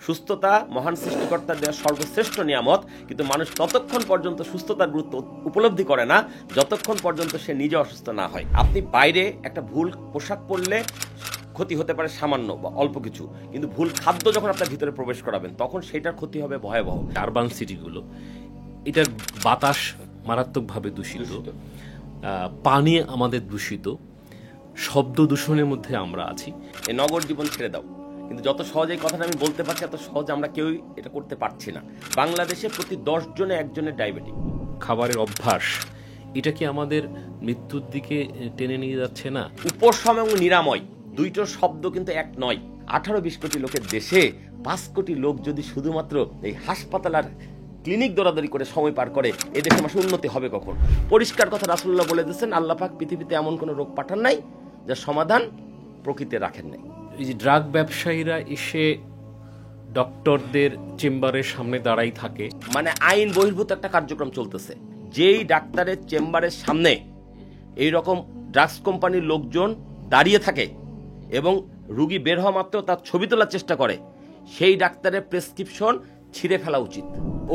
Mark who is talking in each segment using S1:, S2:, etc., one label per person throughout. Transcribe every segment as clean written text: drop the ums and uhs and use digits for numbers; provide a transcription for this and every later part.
S1: সুস্থতা মহান সৃষ্টিকর্তার দেওয়া সর্বশ্রেষ্ঠ নিয়ামত, কিন্তু মানুষ ততক্ষণ পর্যন্ত সুস্থতার গুরুত্ব উপলব্ধি করে না যতক্ষণ পর্যন্ত সে নিজে অসুস্থ না হয়। আপনি বাইরে একটা ভুল পোশাক পরলে ক্ষতি হতে পারে সামান্য বা অল্প কিছু, কিন্তু ভুল খাদ্য যখন আপনার ভিতরে প্রবেশ করাবেন তখন সেটার ক্ষতি হবে ভয়াবহ।
S2: আরবান সিটিগুলো, এটার বাতাস মারাত্মকভাবে দূষিত, পানি আমাদের দূষিত, শব্দ দূষণের মধ্যে আমরা আছি।
S1: এই নগর জীবন ছেড়ে দাও, কিন্তু যত সহজে এই কথাটা আমি বলতে পারছি এত সহজে আমরা কেউই এটা করতে পারছি না। বাংলাদেশে প্রতি 10 জনে একজনের ডায়াবেটিক।
S2: খাবারের অভ্যাস, এটা কি আমাদের মৃত্যুর দিকে টেনে নিয়ে যাচ্ছে না?
S1: উপশম এবং নিরাময় দুইটো শব্দ কিন্তু এক নয়। 18-20 কোটি লোকের দেশে 5 কোটি লোক যদি শুধুমাত্র এই হাসপাতাল আর ক্লিনিক দৌড়াদৌড়ি করে সময় পার করে, এ দেশে মানুষের উন্নতি হবে কখন? পরিষ্কার কথা রাসূলুল্লাহ বলে দিয়েছেন, আল্লাহ পাক পৃথিবীতে এমন কোনো রোগ পাঠান নাই যার সমাধান প্রকৃতিতে রাখেন নাই।
S2: এই যে ড্রাগ ব্যবসায়ীরা এসে ডক্টরদের চেম্বারের সামনে দাঁড়াই থাকে,
S1: মানে আইন বহির্ভূত একটা কার্যক্রম চলতেছে। যেই ডাক্তারের চেম্বারের সামনে এই রকম ড্রাগস কোম্পানির লোকজন দাঁড়িয়ে থাকে এবং রুগী বের হওয়া মাত্র তার ছবি তোলার চেষ্টা করে, সেই ডাক্তারের প্রেসক্রিপশন ছিঁড়ে ফেলা উচিত।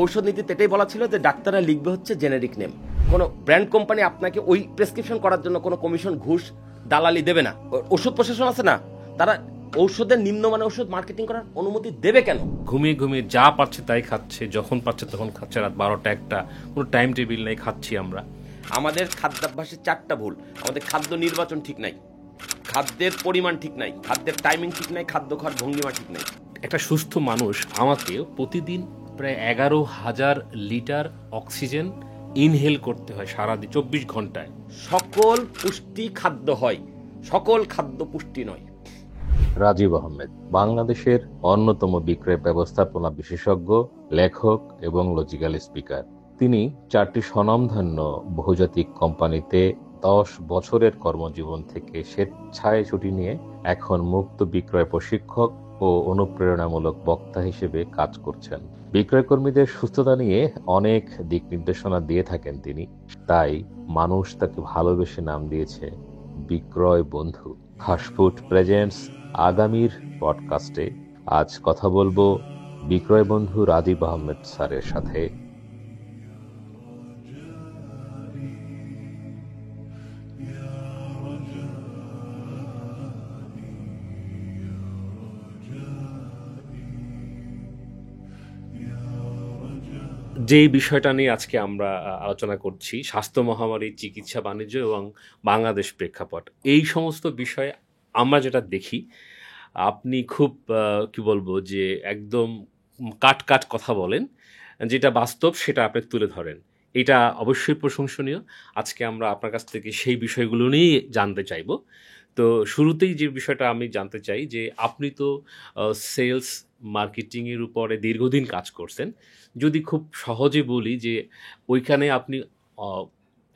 S1: ঔষধ নীতিতে এটাই বলা ছিল যে ডাক্তাররা লিখবে হচ্ছে জেনেরিক নেম। কোনো ব্র্যান্ড কোম্পানি আপনাকে ওই প্রেসক্রিপশন করার জন্য কোনো কমিশন, ঘুষ, দালালি দেবে না। ওষুধ প্রশাসন আছে না, তারা ঔষধের নিম্নমানের ওষুধ মার্কেটিং করার অনুমতি দেবে কেন?
S2: ঘুমিয়ে ঘুমিয়ে যা পাচ্ছে তাই খাচ্ছে, যখন পাচ্ছে তখন খাচ্ছে, রাত 12টা 1টা, কোনো টাইম টেবিল নেই, খাচ্ছি আমরা।
S1: আমাদের খাদ্যাভ্যাসে 4টা ভুল। আমাদের খাদ্য নির্বাচন ঠিক নাই, খাদ্যের পরিমাণ ঠিক নাই, খাদ্যের টাইমিং ঠিক নাই, খাদ্য খাওয়ার ভঙ্গিমা ঠিক নাই।
S2: একটা সুস্থ মানুষ আমাকে প্রতিদিন প্রায় 11,000 লিটার অক্সিজেন ইনহেল করতে হয় সারাদিন 24 ঘন্টায়।
S1: সকল পুষ্টি খাদ্য হয়, সকল খাদ্য পুষ্টি নয়।
S3: রাজীব আহমেদ বাংলাদেশের অন্যতম বিক্রয় ব্যবস্থাপনা বিশেষজ্ঞ, লেখক এবং লজিক্যাল স্পিকার। তিনি 4টি স্বনামধন্য বহুজাতিক কোম্পানিতে 10 বছরের কর্মজীবন থেকে স্বেচ্ছায় ছুটি নিয়ে এখন মুক্ত বিক্রয় প্রশিক্ষক ও অনুপ্রেরণামূলক বক্তা হিসেবে কাজ করছেন। বিক্রয় কর্মীদের সুস্থতা নিয়ে অনেক দিক নির্দেশনা দিয়ে থাকেন তিনি, তাই মানুষ তাকে ভালোবেসে নাম দিয়েছে বিক্রয় বন্ধু। হাসফুড প্রেজেন্টস আগামীর পডকাস্টে আজ কথা বলবো বিক্রয় বন্ধু রাজীব আহমেদ স্যারের সাথে।
S2: যেই বিষয়টা নিয়ে আজকে আমরা আলোচনা করছি, স্বাস্থ্য মহামারী, চিকিৎসা, বাণিজ্য এবং বাংলাদেশ প্রেক্ষাপট, এই সমস্ত বিষয়ে আমরা যেটা দেখি, আপনি খুব কি বলবো যে একদম কাট কথা বলেন, যেটা বাস্তব সেটা আপনি তুলে ধরেন। এটা অবশ্যই প্রশংসনীয়। আজকে আমরা আপনার কাছ থেকে সেই বিষয়গুলো নিয়েই জানতে চাইব। তো শুরুতেই যে বিষয়টা আমি জানতে চাই যে আপনি তো সেলস মার্কেটিংয়ের উপরে দীর্ঘদিন কাজ করছেন। যদি খুব সহজে বলি যে ওইখানে আপনি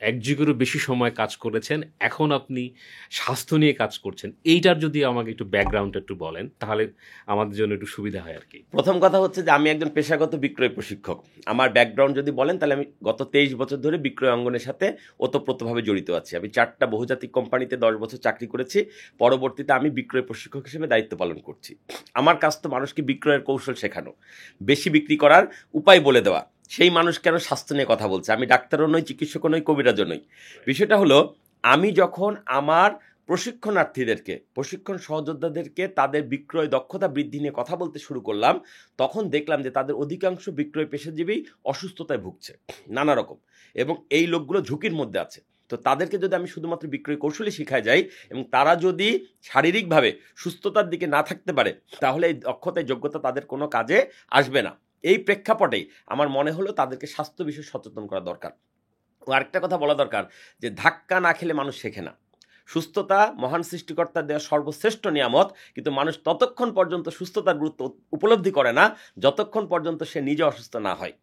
S2: 1 যুগেরও বেশি সময় কাজ করেছেন, এখন আপনি স্বাস্থ্য নিয়ে কাজ করছেন, এইটার যদি আমাকে একটু ব্যাকগ্রাউন্ডটা একটু বলেন তাহলে আমাদের জন্য একটু সুবিধা হয় আর কি।
S1: প্রথম কথা হচ্ছে যে আমি একজন পেশাগত বিক্রয় প্রশিক্ষক। আমার ব্যাকগ্রাউন্ড যদি বলেন তাহলে আমি গত 23 বছর ধরে বিক্রয় অঙ্গনের সাথে ওতপ্রোতভাবে জড়িত আছি। আমি 4টা বহুজাতিক কোম্পানিতে 10 বছর চাকরি করেছি। পরবর্তীতে আমি বিক্রয় প্রশিক্ষক হিসেবে দায়িত্ব পালন করছি। আমার কাজ তো মানুষকে বিক্রয়ের কৌশল শেখানো, বেশি বিক্রি করার উপায় বলে দেওয়া। সেই মানুষ কেন স্বাস্থ্য নিয়ে কথা বলছে? আমি ডাক্তারও নই, চিকিৎসকও নই, কবিরাজও নই। বিষয়টা হলো, আমি যখন আমার প্রশিক্ষণার্থীদেরকে, প্রশিক্ষণ সহযোদ্ধাদেরকে তাদের বিক্রয় দক্ষতা বৃদ্ধি নিয়ে কথা বলতে শুরু করলাম, তখন দেখলাম যে তাদের অধিকাংশ বিক্রয় পেশাজীবী অসুস্থতায় ভুগছে নানা রকম, এবং এই লোকগুলো ঝুঁকির মধ্যে আছে। তো তাদেরকে যদি আমি শুধুমাত্র বিক্রয় কৌশলই শিখাই যাই এবং তারা যদি শারীরিকভাবে সুস্থতার দিকে না থাকতে পারে, তাহলে এই দক্ষতা, যোগ্যতা তাদের কোনো কাজে আসবে না। এই প্রেক্ষাপটেই আমার মনে হলো তাদেরকে স্বাস্থ্য বিষয়ে সচেতন করা দরকার। ও আরেকটা কথা বলা দরকার যে ধাক্কা না খেলে মানুষ শেখে না। সুস্থতা মহান সৃষ্টিকর্তার দেওয়া সর্বশ্রেষ্ঠ নিয়ামত, কিন্তু মানুষ ততক্ষণ পর্যন্ত সুস্থতার গুরুত্ব উপলব্ধি করে না যতক্ষণ পর্যন্ত সে নিজে অসুস্থ না হয়।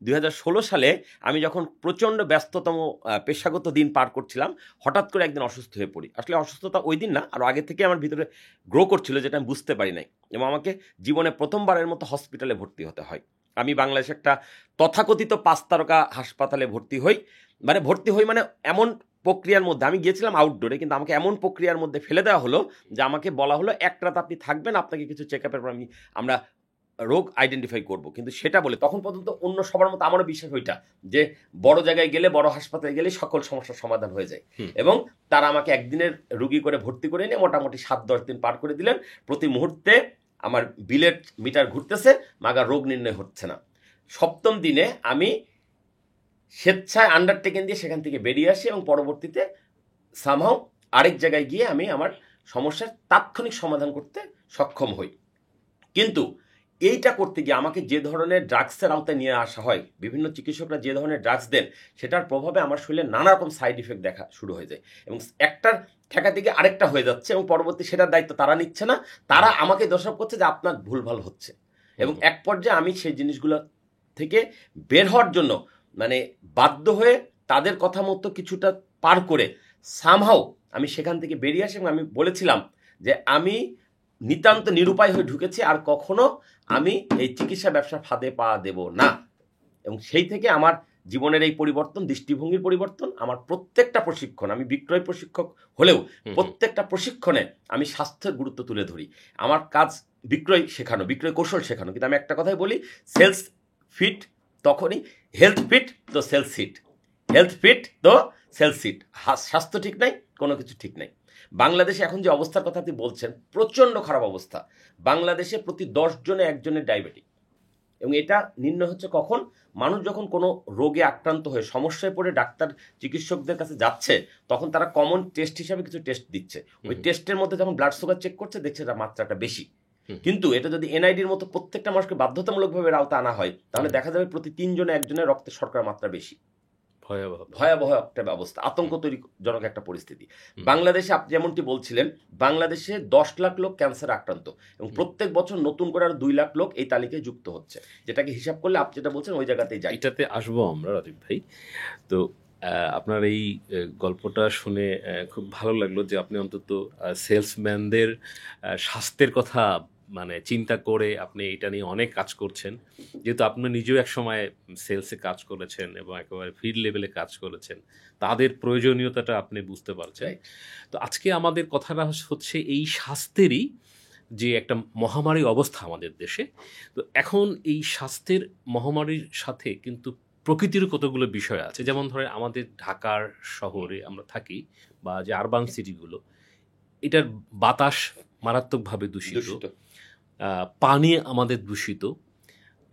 S1: 2016 সালে আমি যখন প্রচণ্ড ব্যস্ততম পেশাগত দিন পার করছিলাম, হঠাৎ করে একদিন অসুস্থ হয়ে পড়ি। আসলে অসুস্থতা ওই দিন না, আরও আগে থেকে আমার ভিতরে গ্রো করছিল, যেটা আমি বুঝতে পারি নাই, এবং আমাকে জীবনে প্রথমবারের মতো হসপিটালে ভর্তি হতে হয়। আমি বাংলাদেশে একটা তথাকথিত 5 তারকা হাসপাতালে ভর্তি হই। মানে এমন প্রক্রিয়ার মধ্যে, আমি গিয়েছিলাম আউটডোরে, কিন্তু আমাকে এমন প্রক্রিয়ার মধ্যে ফেলে দেওয়া হলো যে আমাকে বলা হলো 1 রাত আপনি থাকবেন, আপনাকে কিছু চেক আপের পর আমরা রোগ আইডেন্টিফাই করব, কিন্তু সেটা বলে তখন পর্যন্ত অন্য সবার মতো আমারও বিশ্বাস ওইটা যে বড় জায়গায় গেলে, বড় হাসপাতালে গেলে সকল সমস্যার সমাধান হয়ে যায়। এবং তারা আমাকে একদিনের রুগী করে ভর্তি করে নিয়ে মোটামুটি 7-10 দিন পার করে দিলেন। প্রতি মুহূর্তে আমার বিলের মিটার ঘুরতেছে, মাগা রোগ নির্ণয় হচ্ছে না। 7ম দিনে আমি স্বেচ্ছায় আন্ডারটেকেন দিয়ে সেখান থেকে বেরিয়ে আসি এবং পরবর্তীতে সামহাও আরেক জায়গায় গিয়ে আমি আমার সমস্যার তাৎক্ষণিক সমাধান করতে সক্ষম হই। কিন্তু এইটা করতে গিয়ে আমাকে যে ধরনের ড্রাগসের আওতায় নিয়ে আসা হয়, বিভিন্ন চিকিৎসকরা যে ধরনের ড্রাগস দেন, সেটার প্রভাবে আমার শরীরে নানা রকম সাইড ইফেক্ট দেখা শুরু হয়ে যায় এবং একটার ঠেকা থেকে আরেকটা হয়ে যাচ্ছে এবং পরবর্তী সেটার দায়িত্ব তারা নিচ্ছে না, তারা আমাকে দোষারোপ করছে যে আপনার ভুলভাল হচ্ছে। এবং এক পর্যায়ে আমি সেই জিনিসগুলো থেকে বের হওয়ার জন্য মানে বাধ্য হয়ে তাদের কথা মতো কিছুটা পার করে সামহাও আমি সেখান থেকে বেরিয়ে আসি এবং আমি বলেছিলাম যে আমি নিতান্ত নিরুপায় হয়ে ঢুকেছি, আর কখনো আমি এই চিকিৎসা ব্যবসার ফাঁদে পা দেব না। এবং সেই থেকে আমার জীবনের এই পরিবর্তন, দৃষ্টিভঙ্গির পরিবর্তন, আমার প্রত্যেকটা প্রশিক্ষণ, আমি বিক্রয় প্রশিক্ষক হলেও প্রত্যেকটা প্রশিক্ষণে আমি স্বাস্থ্যের গুরুত্ব তুলে ধরি। আমার কাজ বিক্রয় শেখানো, বিক্রয় কৌশল শেখানো, কিন্তু আমি একটা কথাই বলি, সেলস ফিট তখনই, হেলথ ফিট তো সেলস হিট, হেলথ ফিট তো সেলস হিট। স্বাস্থ্য ঠিক নাই, কোনো কিছু ঠিক নাই। বাংলাদেশে এখন যে অবস্থার কথা আপনি বলছেন, প্রচণ্ড খারাপ অবস্থা। বাংলাদেশে প্রতি 10 জনে 1 জনের ডায়াবেটিক, এবং এটা নির্ণয় হচ্ছে কখন? মানুষ যখন কোনো রোগে আক্রান্ত হয়ে সমস্যায় পড়ে ডাক্তার চিকিৎসকদের কাছে যাচ্ছে, তখন তারা কমন টেস্ট হিসাবে কিছু টেস্ট দিচ্ছে। ওই টেস্টের মধ্যে যখন ব্লাড সুগার চেক করছে, দেখছে তার মাত্রাটা বেশি। কিন্তু এটা যদি এনআইডির মতো প্রত্যেকটা মানুষকে বাধ্যতামূলকভাবে আওতা আনা হয়, তাহলে দেখা যাবে প্রতি 3 জনে 1 জনের রক্তে শর্করার মাত্রা বেশি। ভয়াবহ একটা অবস্থা, আতঙ্ক তৈরিজনক একটা পরিস্থিতি। বাংলাদেশে আপনি যেমনটি বলছিলেন, বাংলাদেশে 10 লাখ লোক ক্যান্সার আক্রান্ত এবং প্রত্যেক বছর নতুন করে আর 2 লাখ লোক এই তালিকায় যুক্ত হচ্ছে, যেটাকে হিসাব করলে আপনি যেটা বলছেন ওই জায়গাতেই যাই।
S2: এটাতে আসবো আমরা রাজীব ভাই। তো আপনার এই গল্পটা শুনে খুব ভালো লাগলো যে আপনি অন্তত সেলসম্যানদের স্বাস্থ্যের কথা মানে চিন্তা করে আপনি এটা নিয়ে অনেক কাজ করছেন, যেহেতু আপনি নিজেও এক সময় সেলসে কাজ করেছেন এবং একেবারে ফিল্ড লেভেলে কাজ করেছেন, তাদের প্রয়োজনীয়তাটা আপনি বুঝতে পারছেন। তো আজকে আমাদের কথাটা হচ্ছে এই স্বাস্থ্যেরই যে একটা মহামারী অবস্থা আমাদের দেশে। তো এখন এই স্বাস্থ্যের মহামারীর সাথে কিন্তু প্রকৃতির কতগুলো বিষয় আছে, যেমন ধরেন আমাদের ঢাকার শহরে আমরা থাকি বা যে আরবান সিটিগুলো, এটার বাতাস মারাত্মকভাবে দূষিত, পানি আমাদের দূষিত,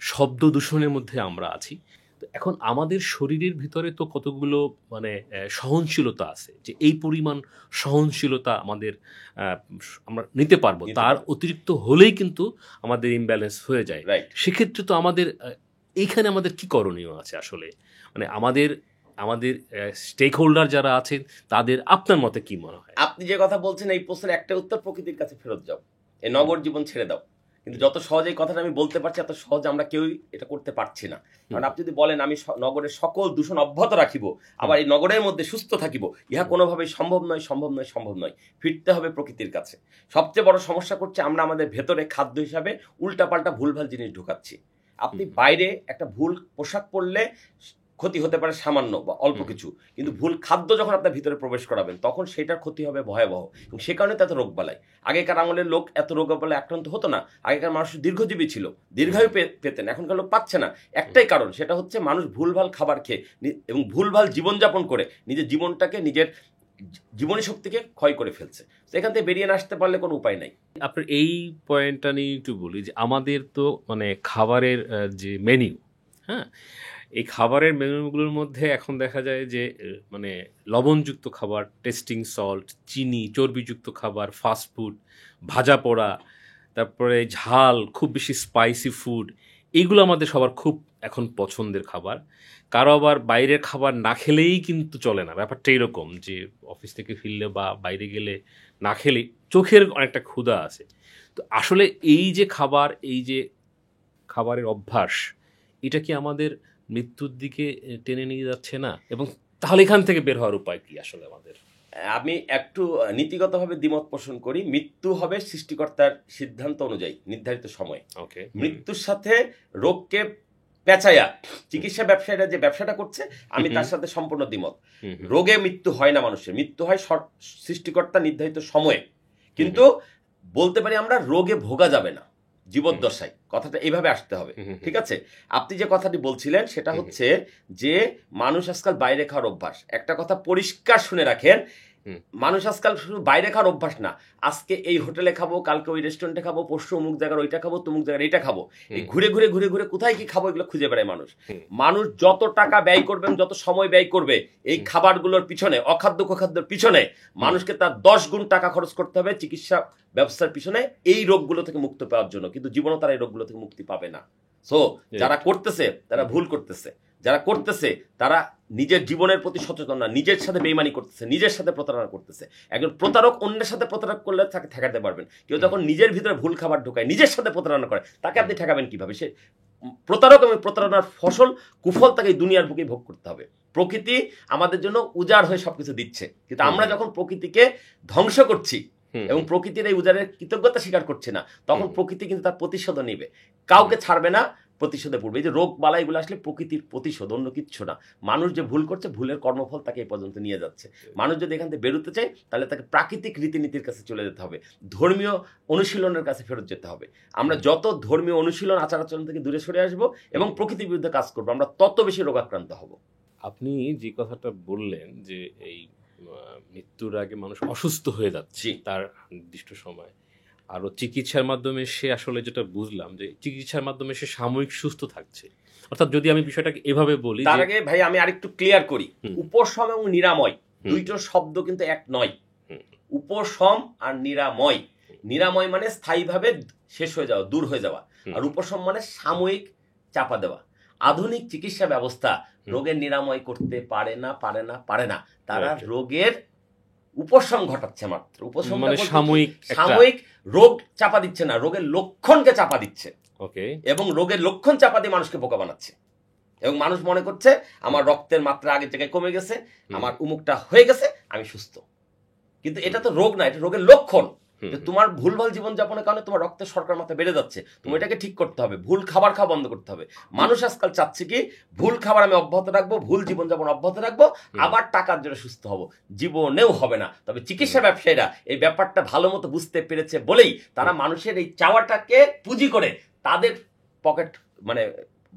S2: শব্দ দূষণের মধ্যে আমরা আছি। তো এখন আমাদের শরীরের ভিতরে তো কতগুলো মানে সহনশীলতা আছে, যে এই পরিমাণ সহনশীলতা আমাদের আমরা নিতে পারবো, তার অতিরিক্ত হলেই কিন্তু আমাদের ইমব্যালেন্স হয়ে যায়। সেক্ষেত্রে তো আমাদের এইখানে আমাদের কি করণীয় আছে আসলে, মানে আমাদের স্টেক হোল্ডার যারা আছেন তাদের আপনার মতে কি মনে হয়?
S1: আপনি যে কথা বলছেন এই প্রশ্নের একটা উত্তর, প্রকৃতির কাছে ফেরত যাও, এই নগর জীবন ছেড়ে দাও। কিন্তু যত সহজে এই কথাটা আমি বলতে পারছি, এত সহজে আমরা কেউই এটা করতে পারছি না। কারণ আপনি যদি বলেন আমি নগরের সকল দূষণ অব্যাহত রাখিব, আবার এই নগরের মধ্যে সুস্থ থাকিব, ইহা কোনোভাবেই সম্ভব নয়। ফিরতে হবে প্রকৃতির কাছে। সবচেয়ে বড় সমস্যা করছে আমরা আমাদের ভেতরে খাদ্য হিসাবে উল্টাপাল্টা ভুলভাল জিনিস ঢোকাচ্ছি। আপনি বাইরে একটা ভুল পোশাক পরলে ক্ষতি হতে পারে সামান্য বা অল্প কিছু, কিন্তু ভুল খাদ্য যখন আপনার ভিতরে প্রবেশ করাবেন, তখন সেটার ক্ষতি হবে ভয়াবহ। এবং সে কারণে তো এত রোগবালাই। আগেকার আমলের লোক এত রোগবালাই আক্রান্ত হতো না। আগেকার মানুষ দীর্ঘজীবী ছিল, দীর্ঘায়ু পেতেন। এখনকার লোক পাচ্ছে না, একটাই কারণ, সেটা হচ্ছে মানুষ ভুলভাল খাবার খেয়ে এবং ভুলভাল জীবনযাপন করে নিজের জীবনটাকে, নিজের জীবনী শক্তিকে ক্ষয় করে ফেলছে। সেখান থেকে বেরিয়ে না আসতে পারলে কোনো উপায় নাই।
S2: আপনার এই পয়েন্টটা নিয়ে একটু বলি যে আমাদের তো মানে খাবারের যে মেনু, হ্যাঁ, এই খাবারের মেনুগুলোর মধ্যে এখন দেখা যায় যে মানে লবণযুক্ত খাবার, টেস্টিং সল্ট, চিনি, চর্বিযুক্ত খাবার, ফাস্ট ফুড, ভাজা পোড়া, তারপরে ঝাল, খুব বেশি স্পাইসি ফুড, এইগুলো আমাদের সবার খুব এখন পছন্দের খাবার। কারো আবার বাইরের খাবার না খেলেই কিন্তু চলে না, ব্যাপারটা এরকম যে অফিস থেকে ফিরলে বা বাইরে গেলে না খেলে চোখের অনেকটা ক্ষুধা আছে। তো আসলে এই যে খাবার, এই যে খাবারের অভ্যাস, এটা কি আমাদের মৃত্যুর দিকে টেনে নিয়ে যাচ্ছে না? এবং তাহলে এখান থেকে বের হওয়ার উপায় কি আসলে আমাদের?
S1: আমি একটু নীতিগতভাবে দ্বিমত পোষণ করি। মৃত্যু হবে সৃষ্টিকর্তার সিদ্ধান্ত অনুযায়ী নির্ধারিত সময়ে। মৃত্যুর সাথে রোগকে পেঁচাইয়া চিকিৎসা ব্যবসায়ীরা যে ব্যবসাটা করছে, আমি তার সাথে সম্পূর্ণ দ্বিমত। রোগে মৃত্যু হয় না মানুষের, মৃত্যু হয় সৃষ্টিকর্তা নির্ধারিত সময়ে। কিন্তু বলতে পারি আমরা রোগে ভোগা যাবে না। জীবদ্দশায়, কথাটা এইভাবে আসতে হবে, ঠিক আছে? আপনি যে কথাটি বলছিলেন সেটা হচ্ছে যে মানুষ আজকাল বাইরে খাওয়ার অভ্যাস। একটা কথা পরিষ্কার শুনে রাখেন, মানুষ আজকাল শুধু বাইরে খাওয়ার অভ্যাস না, আজকে এই হোটেলে খাবো, কালকে ওই রেস্টুরেন্টে খাবো, পরশু অমুক জায়গার ওইটা খাবো, তমুক জায়গার এইটা খাবো, এই ঘুরে ঘুরে ঘুরে ঘুরে কোথায় কি খাবো এগুলো খুঁজে বেড়ায় মানুষ। মানুষ যত টাকা ব্যয় করবেন, যত সময় ব্যয় করবে এই খাবারগুলোর পিছনে, অখাদ্য কুখাদ্যের পিছনে, মানুষকে তার 10 গুণ টাকা খরচ করতে হবে চিকিৎসা ব্যবস্থার পিছনে এই রোগগুলো থেকে মুক্ত পাওয়ার জন্য, কিন্তু জীবনও তারা এই রোগগুলো থেকে মুক্তি পাবে না। সো যারা করতেছে তারা ভুল করতেছে, যারা করতেছে তারা নিজের জীবনের প্রতি সচেতন না, নিজের সাথে বেইমানি করতেছে, নিজের সাথে প্রতারণা করতেছে। একজন প্রতারক অন্যের সাথে প্রতারক করলে তাকে ঠেকাতে পারবেন, কেউ যখন নিজের ভিতরে ভুল খাবার ঢোকায়, নিজের সাথে প্রতারণা করে, তাকে আপনি ঠেকাবেন কিভাবে? সে প্রতারক এবং প্রতারণার ফসল, কুফল তাকে এই দুনিয়ার বুকে ভোগ করতে হবে। প্রকৃতি আমাদের জন্য উজাড় হয়ে সবকিছু দিচ্ছে, কিন্তু আমরা যখন প্রকৃতিকে ধ্বংস করছি এবং প্রকৃতির এই উজাড়ের কৃতজ্ঞতা স্বীকার করছে না, তখন প্রকৃতি কিন্তু তার প্রতিশোধ নেবে, কাউকে ছাড়বে না, প্রতিশোধে পড়বে। এই যে রোগ বালাইগুলো আসলে প্রকৃতির প্রতিশোধ, অন্য কিচ্ছু না। মানুষ যে ভুল করছে, ভুলের কর্মফল তাকে এই পর্যন্ত নিয়ে যাচ্ছে। মানুষ যদি এখান থেকে বেরোতে চায় তাহলে তাকে প্রাকৃতিক রীতিনীতির কাছে চলে যেতে হবে, ধর্মীয় অনুশীলনের কাছে ফেরত যেতে হবে। আমরা যত ধর্মীয় অনুশীলন আচার আচরণ থেকে দূরে সরে আসবো এবং প্রকৃতির বিরুদ্ধে কাজ করবো, আমরা তত বেশি রোগাক্রান্ত হব।
S2: আপনি যে কথাটা বললেন যে এই মৃত্যুর আগে মানুষ অসুস্থ হয়ে যাচ্ছে তার নির্দিষ্ট সময়, আরো চিকিৎসার মাধ্যমে সে আসলে যেটা বুঝলাম যে চিকিৎসার মাধ্যমে সে সাময়িক সুস্থ থাকছে। অর্থাৎ যদি আমি বিষয়টাকে এভাবে বলি,
S1: তার আগে ভাই আমি আরেকটু ক্লিয়ার করি, উপশম এবং নিরাময় দুইটার শব্দ কিন্তু এক নয়। উপশম আর নিরাময়, নিরাময় মানে স্থায়ীভাবে শেষ হয়ে যাওয়া, দূর হয়ে যাওয়া, আর উপশম মানে সাময়িক চাপা দেওয়া। আধুনিক চিকিৎসা ব্যবস্থা রোগের নিরাময় করতে পারে না, পারে না, পারে না। তারা রোগের উপশম ঘটাচ্ছে মাত্র। উপশম মানে সাময়িক রোগ চাপা দিচ্ছে না, রোগের লক্ষণকে চাপা দিচ্ছে। ওকে, এবং রোগের লক্ষণ চাপা দিয়ে মানুষকে বোকা বানাচ্ছে, এবং মানুষ মনে করছে আমার রক্তের মাত্রা আগের জায়গায় কমে গেছে, আমার উমুকটা হয়ে গেছে, আমি সুস্থ। কিন্তু এটা তো রোগ না, এটা রোগের লক্ষণ। তোমার ভুলভাল জীবনযাপনের কারণে তোমার রক্তের শর্করার মাত্রা বেড়ে যাচ্ছে, তুমি এটাকে ঠিক করতে হবে। ভুল খাবার খাওয়া বন্ধ করতে হবে। মানুষ আজকাল চাচ্ছে কি, ভুল খাবার আমি অব্যাহত রাখবো, ভুল জীবনযাপন অব্যাহত রাখবো, আবার টাকার জন্য সুস্থ হব। জীবনেও হবে না। তবে চিকিৎসা ব্যবসায়ীরা এই ব্যাপারটা ভালো মতো বুঝতে পেরেছে বলেই তারা মানুষের এই চাওয়াটাকে পুঁজি করে তাদের পকেট মানে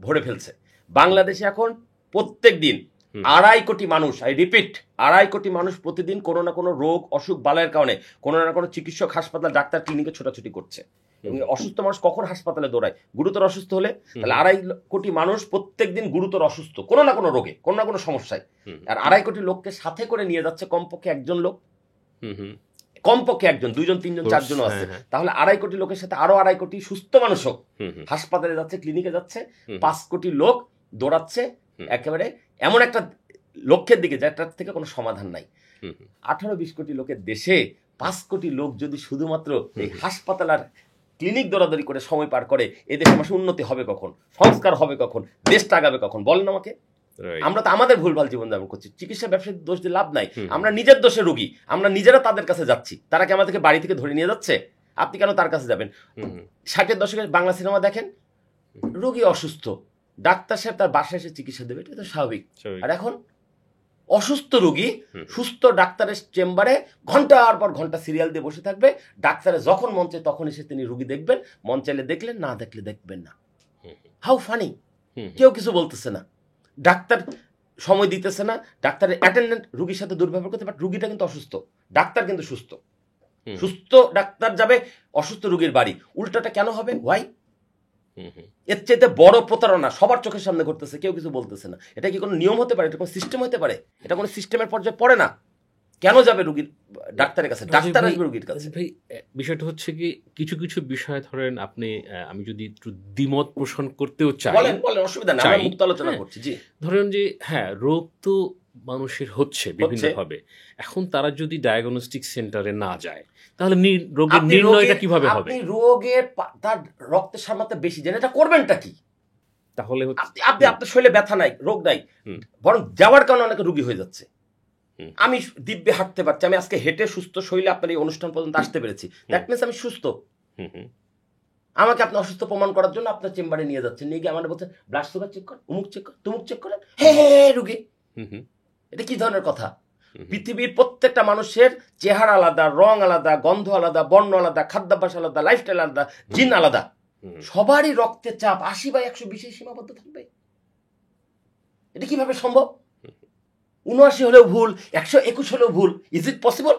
S1: ভরে ফেলছে। বাংলাদেশে এখন প্রত্যেক দিন 2.5 কোটি মানুষ, আই রিপিট, 2.5 কোটি মানুষ প্রতিদিন কোনো না কোনো রোগ অসুখ বালাইয়ের কারণে কোনো না কোনো চিকিৎসক, হাসপাতাল, ডাক্তার, ক্লিনিকে ছোটাছুটি করছে। এবং অসুস্থ মানুষ কখন হাসপাতালে দৌড়ায়? গুরুতর অসুস্থ হলে। তাহলে 2.5 কোটি মানুষ প্রত্যেক দিন গুরুতর অসুস্থ কোনো না কোনো রোগে, কোনো না কোনো সমস্যায়, আর 2.5 কোটি লোককে সাথে করে নিয়ে যাচ্ছে কমপক্ষে একজন লোক, কমপক্ষে একজন, 2 জন 3 জন 4 জন আছে। তাহলে 2.5 কোটি লোকের সাথে আরো 2.5 কোটি সুস্থ মানুষ হাসপাতালে যাচ্ছে, ক্লিনিকে যাচ্ছে, 5 কোটি লোক দৌড়াচ্ছে একেবারে এমন একটা লক্ষ্যের দিকে যেটার থেকে কোনো সমাধান নাই। 18-20 কোটি লোকের দেশে 5 কোটি লোক যদি শুধুমাত্র এই হাসপাতাল আর ক্লিনিক দৌড়াদৌড়ি করে সময় পার করে, এদেশে মানুষের উন্নতি হবে কখন? সংস্কার হবে কখন? দেশটা আগাবে কখন? বলেন আমাকে। আমরা তো আমাদের ভুলভাল জীবনযাপন করছি। চিকিৎসা ব্যবসায়ীর দোষ দিয়ে লাভ নাই, আমরা নিজের দোষে রোগী, আমরা নিজেরা তাদের কাছে যাচ্ছি। তারা কি আমাদেরকে বাড়ি থেকে ধরে নিয়ে যাচ্ছে? আপনি কেন তার কাছে যাবেন? 60-এর দশকে বাংলা সিনেমা দেখেন, রোগী অসুস্থ, ডাক্তার সাহেব তার বাসায় এসে চিকিৎসা দেবে, এটা তো স্বাভাবিক। আর এখন অসুস্থ রোগী সুস্থ ডাক্তারের চেম্বারে ঘন্টার পর ঘন্টা সিরিয়াল দিয়ে বসে থাকবে। ডাক্তারের যখন মন চায় তখন এসে তিনি রোগী দেখবেন, মন চাইলে দেখলেন, না দেখলে দেখবেন না। How funny! কেউ কিছু বলতেছে না, ডাক্তার সময় দিতেছে না, ডাক্তারের অ্যাটেন্ডেন্ট রোগীর সাথে দুর্ব্যবহার করতে, বাট রোগীটা কিন্তু অসুস্থ, ডাক্তার কিন্তু সুস্থ। সুস্থ ডাক্তার যাবে অসুস্থ রোগীর বাড়ি, উল্টাটা কেন হবে? ওয়াই? এর চাইতে বড় প্রতারণা সবার চোখের সামনে ঘটতেছে, কেউ কিছু বলতেছে না। এটা কি কোনো নিয়ম হতে পারে? এটা কোনো সিস্টেম হতে পারে? এটা কোনো সিস্টেমের পর্যায়ে পড়ে না। কেন যাবে রোগীর ডাক্তারের কাছে? ডাক্তার আসবে রোগীর কাছে।
S2: ভাই, বিষয়টা হচ্ছে কি, কিছু কিছু বিষয় ধরেন আপনি, আমি যদি একটু দ্বিমত পোষণ করতেও চাই,
S1: বলেন, অসুবিধা নেই, আমরা মুক্ত আলোচনা করছি। জি,
S2: ধরেন যে হ্যাঁ, রোগ তো মানুষের হচ্ছে বিভিন্নভাবে। এখন তারা যদি ডায়াগনস্টিক সেন্টারে না যায়, তাহলে রোগের নির্ণয়টা কিভাবে হবে?
S1: আপনি রোগের তার রক্তের সামনে বেশি জেনে এটা করবেনটা কি?
S2: তাহলে
S1: আপনি আপনার শরীরে ব্যথা নাই, রোগ নাই, বরং যাওয়ার কারণে অনেক রোগী হয়ে যাচ্ছে। আমি দিব্যে হাঁটতে পারছি, আমি আজকে হেঁটে সুস্থ শরীরে আপনার এই অনুষ্ঠান পর্যন্ত আসতে পেরেছি, দ্যাট মিনস আমি সুস্থ। আমাকে আপনি অসুস্থ প্রমাণ করার জন্য আপনার চেম্বারে নিয়ে যাচ্ছেন, নিয়ে গিয়ে আমার বলছে ব্লাড সুগার চেক কর, অমুক চেক কর, তুমুক চেক করেন, হ্যাঁ রোগী। এটা কি ধরনের কথা? পৃথিবীর প্রত্যেকটা মানুষের চেহারা আলাদা, রং আলাদা, গন্ধ আলাদা, বর্ণ আলাদা, খাদ্যাভ্যাস আলাদা, লাইফস্টাইল আলাদা, জিন আলাদা। সবারই রক্তের চাপ 80/120 সীমাবদ্ধ থাকবে? এটা কিভাবে সম্ভব? 79 হলেও ভুল, 121 হলেও ভুল। Is it possible?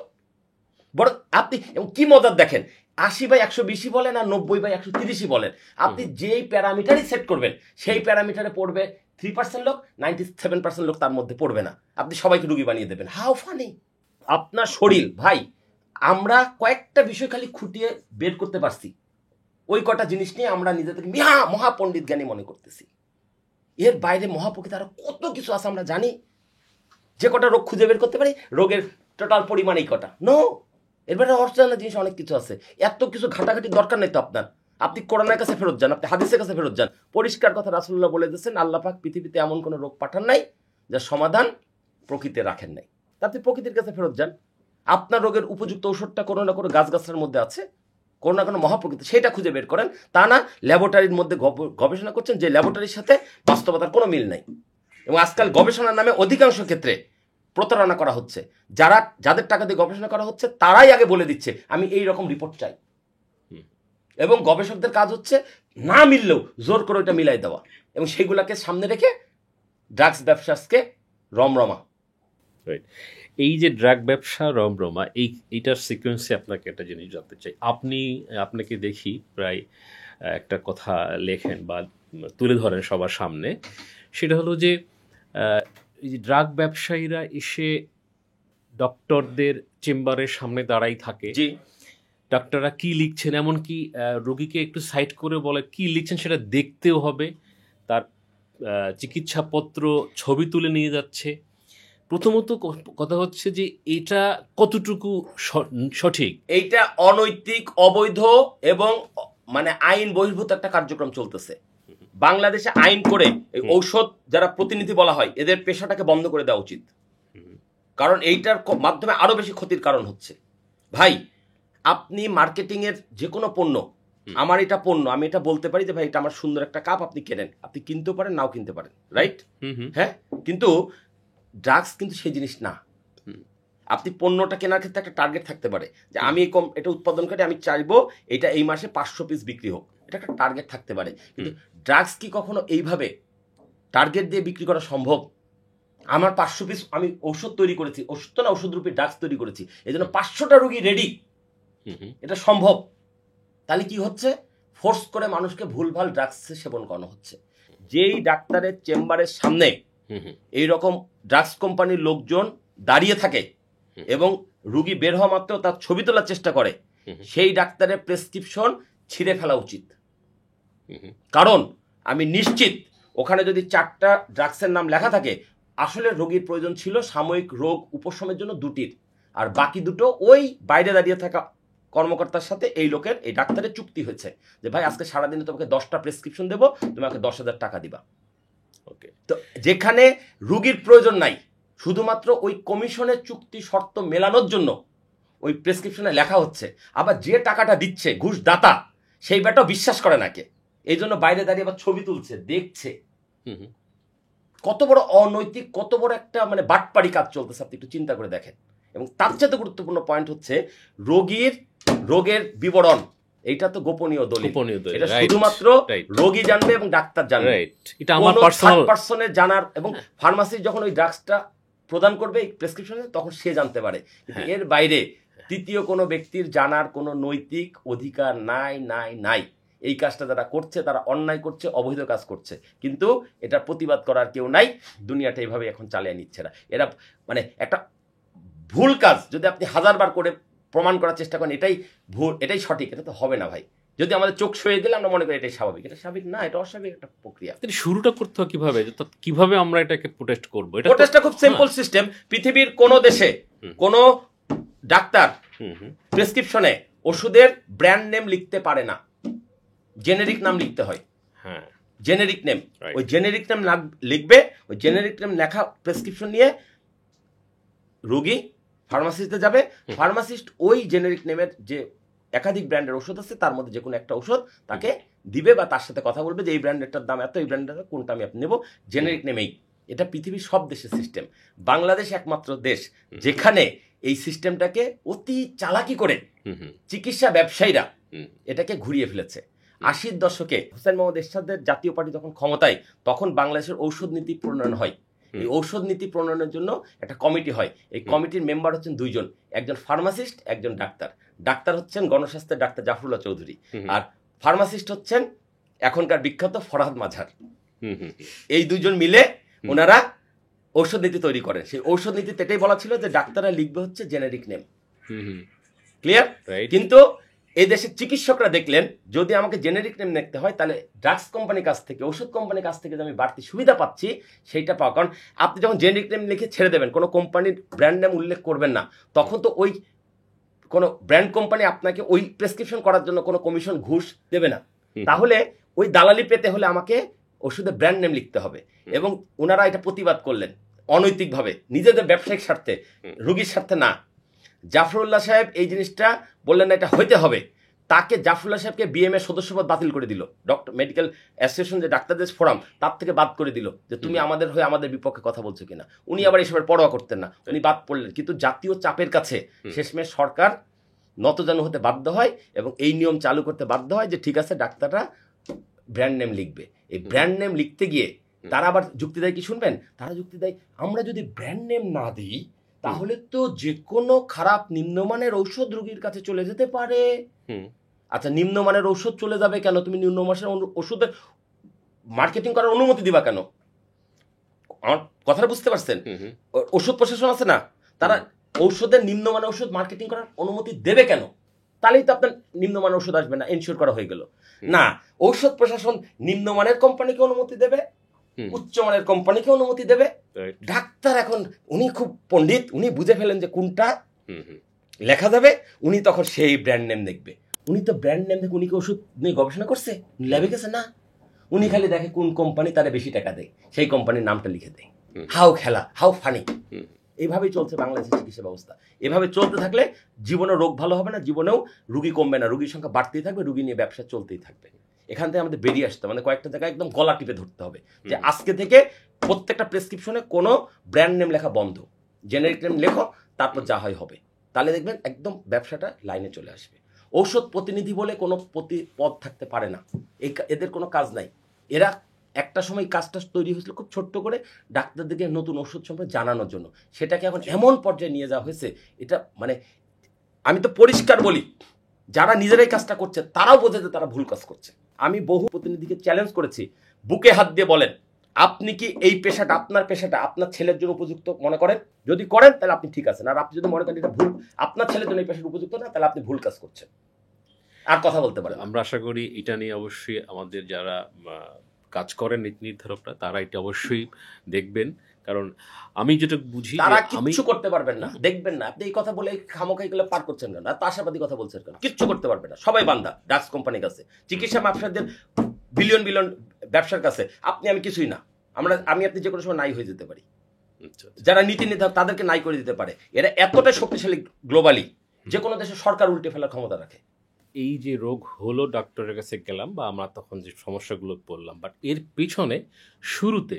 S1: বড় আপনি কি মজার দেখেন, 80/120 বলেন আর 90/130 বলেন, আপনি যেই প্যারামিটারই সেট করবেন সেই প্যারামিটারে পড়বে 3% লোক, 97% লোক তার মধ্যে পড়বে না। আপনি সবাইকে রুগী বানিয়ে দেবেন। How funny! আপনার শরীর ভাই, আমরা কয়েকটা বিষয় খালি খুঁটিয়ে বের করতে পারছি, ওই কটা জিনিস নিয়ে আমরা নিজেদেরকে মহাপণ্ডিত জ্ঞানী মনে করতেছি। এর বাইরে মহাপ্রকৃতি আরো কত কিছু আছে আমরা জানি। যে কটা রোগ খুঁজে বের করতে পারি, রোগের টোটাল পরিমাণ এই কটা। নো, এর বাইরে অর্চনা জিনিস অনেক কিছু আছে। এত কিছু ঘাটাঘাটির দরকার নেই তো আপনার। আপনি কোরআনের কাছে ফেরত যান, আপনি হাদিসের কাছে ফেরত যান। পরিষ্কার কথা রাসূলুল্লাহ বলে দিয়েছেন, আল্লাহ পাক পৃথিবীতে এমন কোনো রোগ পাঠান নাই যার সমাধান প্রকৃতিতে রাখেন নাই। তা আপনি প্রকৃতির কাছে ফেরত যান। আপনার রোগের উপযুক্ত ঔষধটা কোনো না কোনো গাছগাছার মধ্যে আছে, কোনো না কোনো মহাপ্রকৃতি, সেটা খুঁজে বের করেন। তা না ল্যাবরেটরির মধ্যে গবেষণা করছেন যে ল্যাবরেটরির সাথে বাস্তবতার কোনো মিল নাই। এবং আজকাল গবেষণার নামে অধিকাংশ ক্ষেত্রে প্রতারণা করা হচ্ছে। যাদের টাকা দিয়ে গবেষণা করা হচ্ছে তারাই আগে বলে দিচ্ছে আমি এই রকম রিপোর্ট চাই, এবং গবেষকদের কাজ হচ্ছে না মিললেও জোর করে ওইটা মিলাই দেওয়া, এবং সেগুলাকে সামনে রেখে ড্রাগস ব্যবসাকে রমরমা।
S2: এই যে ড্রাগ ব্যবসা রমরমা, এইটার সিকোয়েন্সে আপনাকে একটা জিনিস জানতে চাই। আপনাকে দেখি প্রায় একটা কথা লেখেন বা তুলে ধরেন সবার সামনে, সেটা হলো যে এই যে ড্রাগ ব্যবসায়ীরা এসে ডক্টরদের চেম্বারের সামনে দাঁড়াই থাকে,
S1: জি,
S2: ডাক্তাররা কি লিখছেন, এমনকি রোগীকে একটু সাইড করে বলে কি লিখছেন সেটা দেখতেও হবে, তার চিকিৎসাপত্র ছবি তুলে নিয়ে যাচ্ছে। প্রথমত কথা হচ্ছে যে এটা কতটুকু সঠিক?
S1: এইটা অনৈতিক, অবৈধ এবং মানে আইন বহির্ভূত একটা কার্যক্রম চলতেছে বাংলাদেশে। আইন করে এই ঔষধ যারা প্রতিনিধি বলা হয় এদের পেশাটাকে বন্ধ করে দেওয়া উচিত, কারণ এইটার মাধ্যমে আরো বেশি ক্ষতির কারণ হচ্ছে। ভাই, আপনি মার্কেটিং এর যে কোনো পণ্য, আমার এটা পণ্য, আমি এটা বলতে পারি যে ভাই এটা আমার সুন্দর একটা কাপ, আপনি কেনেন, আপনি কিনতেও পারেন নাও কিনতে পারেন, রাইট? হ্যাঁ, কিন্তু ড্রাগস কিন্তু সেই জিনিস না। আপনি পণ্যটা কেনার ক্ষেত্রে একটা টার্গেট থাকতে পারে যে আমি এটা উৎপাদন করে আমি চাইবো এটা এই মাসে 500 পিস বিক্রি হোক, এটা একটা টার্গেট থাকতে পারে। কিন্তু ড্রাগস কি কখনো এইভাবে টার্গেট দিয়ে বিক্রি করা সম্ভব? আমার 500 পিস আমি ঔষধ তৈরি করেছি, ওষুধ তো না, ওষুধরূপী ড্রাগস তৈরি করেছি, এই জন্য 500টা রোগী রেডি, এটা সম্ভব। তাহলে কি হচ্ছে? ফোর্স করে মানুষকে ভুলভাল ড্রাগস সেবন করানো হচ্ছে। যেই ডাক্তারের চেম্বারের সামনে এইরকম ড্রাগস কোম্পানির লোকজন দাঁড়িয়ে থাকে এবং রুগী বের হওয়া মাত্র তার ছবি তোলার চেষ্টা করে, সেই ডাক্তারের প্রেসক্রিপশন ছিঁড়ে ফেলা উচিত। কারণ আমি নিশ্চিত ওখানে যদি 4টা ড্রাগসের নাম লেখা থাকে, আসলে রোগীর প্রয়োজন ছিল সাময়িক রোগ উপশমের জন্য 2টির, আর বাকি 2টো ওই বাইরে দাঁড়িয়ে থাকা কর্মকর্তার সাথে এই লোকের, এই ডাক্তারের চুক্তি হয়েছে যে ভাই আজকে সারাদিনে তোমাকে 10টা প্রেসক্রিপশন দেবো, তোমাকে 10,000 টাকা দিবা। ওকে, তো যেখানে রুগীর প্রয়োজন নাই, শুধুমাত্র ওই কমিশনের চুক্তি শর্ত মেলানোর জন্য ওই প্রেসক্রিপশনে লেখা হচ্ছে, আবার যে টাকাটা দিচ্ছে ঘুষদাতা সেই ব্যাটাও বিশ্বাস করে নাকে, এই জন্য বাইরে দাঁড়িয়ে আবার ছবি তুলছে, দেখছে। কত বড় অনৈতিক, কত বড় একটা মানে বাটপাড়ি কাজ চলতেছে, আপনি একটু চিন্তা করে দেখেন। এবং তার চেয়ে গুরুত্বপূর্ণ পয়েন্ট হচ্ছে রোগের বিবরণ, এইটা তো গোপনীয় দলিল, এটা শুধুমাত্র রোগী জানবে এবং ডাক্তার জানবে, এটা আমার পার্সোনাল পার্সনের জানার, এবং ফার্মাসি যখন ওই ড্রাগসটা প্রদান করবে এই প্রেসক্রিপশনে তখন সে জানতে পারে, কিন্তু এর বাইরে তৃতীয় কোনো ব্যক্তির জানার কোনো নৈতিক অধিকার নাই। এই কাজটা যারা করছে তারা অন্যায় করছে, অবৈধ কাজ করছে, কিন্তু এটা প্রতিবাদ করার কেউ নাই। দুনিয়াটা এইভাবে এখন চালিয়ে নিচ্ছে না। এরা মানে একটা ভুল কাজ যদি আপনি 1000বার করে প্রমাণ করার চেষ্টা করেন এটাই ভুল, এটাই সঠিক, এটা তো হবে না ভাই। যদি আমাদের চোখ সরিয়ে দিলে আমরা মনে করি এটাই স্বাভাবিক, এটা স্বাভাবিক না, এটা অস্বাভাবিক একটা প্রক্রিয়া।
S2: শুরুটা করতে হবে কিভাবে আমরা এটাকে প্রোটেস্ট করবো?
S1: প্রোটেস্টটা খুব সিম্পল সিস্টেম। পৃথিবীর কোন দেশে কোন ডাক্তার প্রেসক্রিপশনে ওষুধের ব্র্যান্ড নেম লিখতে পারে না, জেনেরিক নাম লিখতে হয়। হ্যাঁ, জেনেরিক নেম, ওই জেনেরিক নেম লিখবে, ওই জেনেরিক নেম লেখা প্রেসক্রিপশন নিয়ে রোগী ফার্মাসিস্টে যাবে, ফার্মাসিস্ট ওই জেনেরিক নেমের যে একাধিক ব্র্যান্ডের ওষুধ আছে তার মধ্যে যে কোনো একটা ওষুধ তাকে দিবে, বা তার সাথে কথা বলবে যে এই ব্র্যান্ডেরটার দাম এত, এই ব্র্যান্ডের কোনটা আমি আপনি নেব, জেনেরিক নেমেই। এটা পৃথিবীর সব দেশের সিস্টেম, বাংলাদেশ একমাত্র দেশ যেখানে এই সিস্টেমটাকে অতি চালাকি করে চিকিৎসা ব্যবসায়ীরা এটাকে ঘুরিয়ে ফেলেছে। 80-র দশকে হোসেন মোহাম্মদ এরশাদের জাতীয় পার্টি যখন ক্ষমতায়, তখন বাংলাদেশের ঔষধ নীতি প্রণয়ন হয়। এই ঔষধ নীতি প্রণয়নের জন্য একটা কমিটি হয়। এই কমিটির মেম্বার হচ্ছেন দুইজন, একজন ফার্মাসিস্ট, একজন ডাক্তার। ডাক্তার হচ্ছেন গণস্বাস্থ্যের ডাক্তার জাফরুল্লাহ চৌধুরী, আর ফার্মাসিস্ট হচ্ছেন এখনকার বিখ্যাত ফরহাদ মাঝার। এই দুইজন মিলে ওনারা ঔষধ নীতি তৈরি করেন। সেই ঔষধ নীতিতে এটাই বলা ছিল যে ডাক্তাররা লিখবে হচ্ছে জেনেরিক নেম। ক্লিয়ার? কিন্তু এই দেশের চিকিৎসকরা দেখলেন যদি আমাকে জেনেরিক নেম লিখতে হয় তাহলে ড্রাগস কোম্পানির কাছ থেকে, ওষুধ কোম্পানির কাছ থেকে যে আমি বাড়তি সুবিধা পাচ্ছি সেইটা পাওয়া। কারণ আপনি যখন জেনেরিক নেম লিখে ছেড়ে দেবেন, কোনো কোম্পানির ব্র্যান্ড নেম উল্লেখ করবেন না, তখন তো ওই কোনো ব্র্যান্ড কোম্পানি আপনাকে ওই প্রেসক্রিপশন করার জন্য কোনো কমিশন ঘুষ দেবে না। তাহলে ওই দালালি পেতে হলে আমাকে ওষুধের ব্র্যান্ড নেম লিখতে হবে। এবং ওনারা এটা প্রতিবাদ করলেন অনৈতিকভাবে, নিজেদের ব্যবসায়িক স্বার্থে, রুগীর স্বার্থে না। জাফরুল্লাহ সাহেব এই জিনিসটা বললেন না, এটা হইতে হবে। তাকে জাফরুল্লাহ সাহেবকে বিএমএ সদস্যপদ বাতিল করে দিল। ডক্টর মেডিকেল অ্যাসোসিয়েশন যে ডাক্তারদের ফোরাম, তার থেকে বাদ করে দিল যে তুমি আমাদের হয়ে আমাদের বিপক্ষে কথা বলছো কিনা। উনি আবার এসবের পরোয়া করতেন না, উনি বাদ পড়লেন। কিন্তু জাতীয় চাপের কাছে শেষমেশ সরকার নতজানু হতে বাধ্য হয় এবং এই নিয়ম চালু করতে বাধ্য হয় যে ঠিক আছে ডাক্তাররা ব্র্যান্ড নেম লিখবে। এই ব্র্যান্ড নেম লিখতে গিয়ে তারা আবার যুক্তি দেয় কি শুনবেন? তারা যুক্তি দেয় আমরা যদি ব্র্যান্ড নেম না দিই তাহলে তো যে কোনো খারাপ নিম্নমানের ঔষধ রোগীর কাছে চলে যেতে পারে। আচ্ছা, নিম্নমানের ঔষধ চলে যাবে কেন? তুমি নিম্নমানের ওষুধের মার্কেটিং করার অনুমতি দিবা কেন? আমার কথাটা বুঝতে পারছেন? ওষুধ প্রশাসন আছে না, তারা ঔষধের নিম্নমানের ওষুধ মার্কেটিং করার অনুমতি দেবে কেন? তাহলেই তো আপনার নিম্নমানের ওষুধ আসবে না, এনশিওর করা হয়ে গেল না। ঔষধ প্রশাসন নিম্নমানের কোম্পানিকে অনুমতি দেবে, উচ্চমানের কোম্পানিকে অনুমতি দেবে। ডাক্তার এখন উনি খুব পণ্ডিত, উনি বুঝে ফেলেন যে কোনটা লেখা যাবে, উনি তখন সেই ব্র্যান্ড নেম দেখবে। উনি তো ব্র্যান্ড নেম দেখে উনি কি ওষুধ নিয়ে গবেষণা করছে? ল্যাবে গেছে না, উনি খালি দেখে কোন কোম্পানি তারা বেশি টাকা দেয়, সেই কোম্পানির নামটা লিখে দেয়। হাউ খেলা, হাউ ফানি। এইভাবেই চলছে বাংলাদেশের চিকিৎসা ব্যবস্থা। এভাবে চলতে থাকলে জীবনে রোগ ভালো হবে না, জীবনেও রুগী কমবে না, রুগীর সংখ্যা বাড়তেই থাকবে, রুগী নিয়ে ব্যবসা চলতেই থাকবে। এখান থেকে আমাদের বেরিয়ে আসতে হবে, মানে কয়েকটা জায়গায় একদম গলা টিপে ধরতে হবে যে আজকে থেকে প্রত্যেকটা প্রেসক্রিপশনে কোনো ব্র্যান্ড নেম লেখা বন্ধ, জেনেরিক নেম লেখো, তারপর যা হয় হবে। তাহলে দেখবেন একদম ব্যবসাটা লাইনে চলে আসবে। ঔষধ প্রতিনিধি বলে কোনো পদ থাকতে পারে না, এদের কোনো কাজ নাই। এরা একটা সময় কাজটা তৈরি হয়েছিল খুব ছোট্ট করে ডাক্তারদেরকে নতুন ওষুধ সম্পর্কে জানানোর জন্য, সেটাকে এখন এমন পর্যায়ে নিয়ে যাওয়া হয়েছে, এটা মানে আমি তো পরিষ্কার বলি, যারা নিজেরাই কাজটা করছে তারাও বোঝে যে তারা ভুল কাজ করছে। আমি বহু প্রতিনিধিকে চ্যালেঞ্জ করেছি, বুকে হাত দিয়ে বলেন আপনি কি এই পেশাটা, আপনার পেশাটা আপনার ছেলের জন্য উপযুক্ত মনে করেন? যদি করেন তাহলে আপনি ঠিক আছেন, আর আপনি যদি মনে করেন এটা ভুল, আপনার ছেলের জন্য এই পেশাটা উপযুক্ত না, তাহলে আপনি ভুল কাজ করছেন, আর কথা বলতে পারেন।
S2: আমরা আশা করি এটা নিয়ে অবশ্যই আমাদের যারা কাজ করেন নীতি নির্ধারকরা তারা এটা অবশ্যই দেখবেন, কারণ আমি যেটা বুঝি
S1: তারা কিচ্ছু করতে পারবেন না, দেখবেন না। আপনি এই কথা বলে খামোখাই গুলো পার করছেন কেন? আর আশাবাদী কথা বলছেন কেন? কিচ্ছু করতে পারবে না, সবাই বান্দা ড্রাগস কোম্পানির কাছে, চিকিৎসা ব্যবসায়ীদের বিলিয়ন বিলিয়ন ব্যবসার কাছে। আমি কিছুই না, আমি আপনি যে কোনো সময় নাই হয়ে যেতে পারি। যারা নীতি নির্ধারক তাদেরকে নাই করে দিতে পারে। এরা এতটাই শক্তিশালী গ্লোবালি, যে কোনো দেশের সরকার উল্টে ফেলার ক্ষমতা রাখে।
S2: এই যে রোগ হলো, ডক্টরের কাছে গেলাম বা আমরা তখন যে সমস্যাগুলো বললাম, বাট এর পিছনে শুরুতে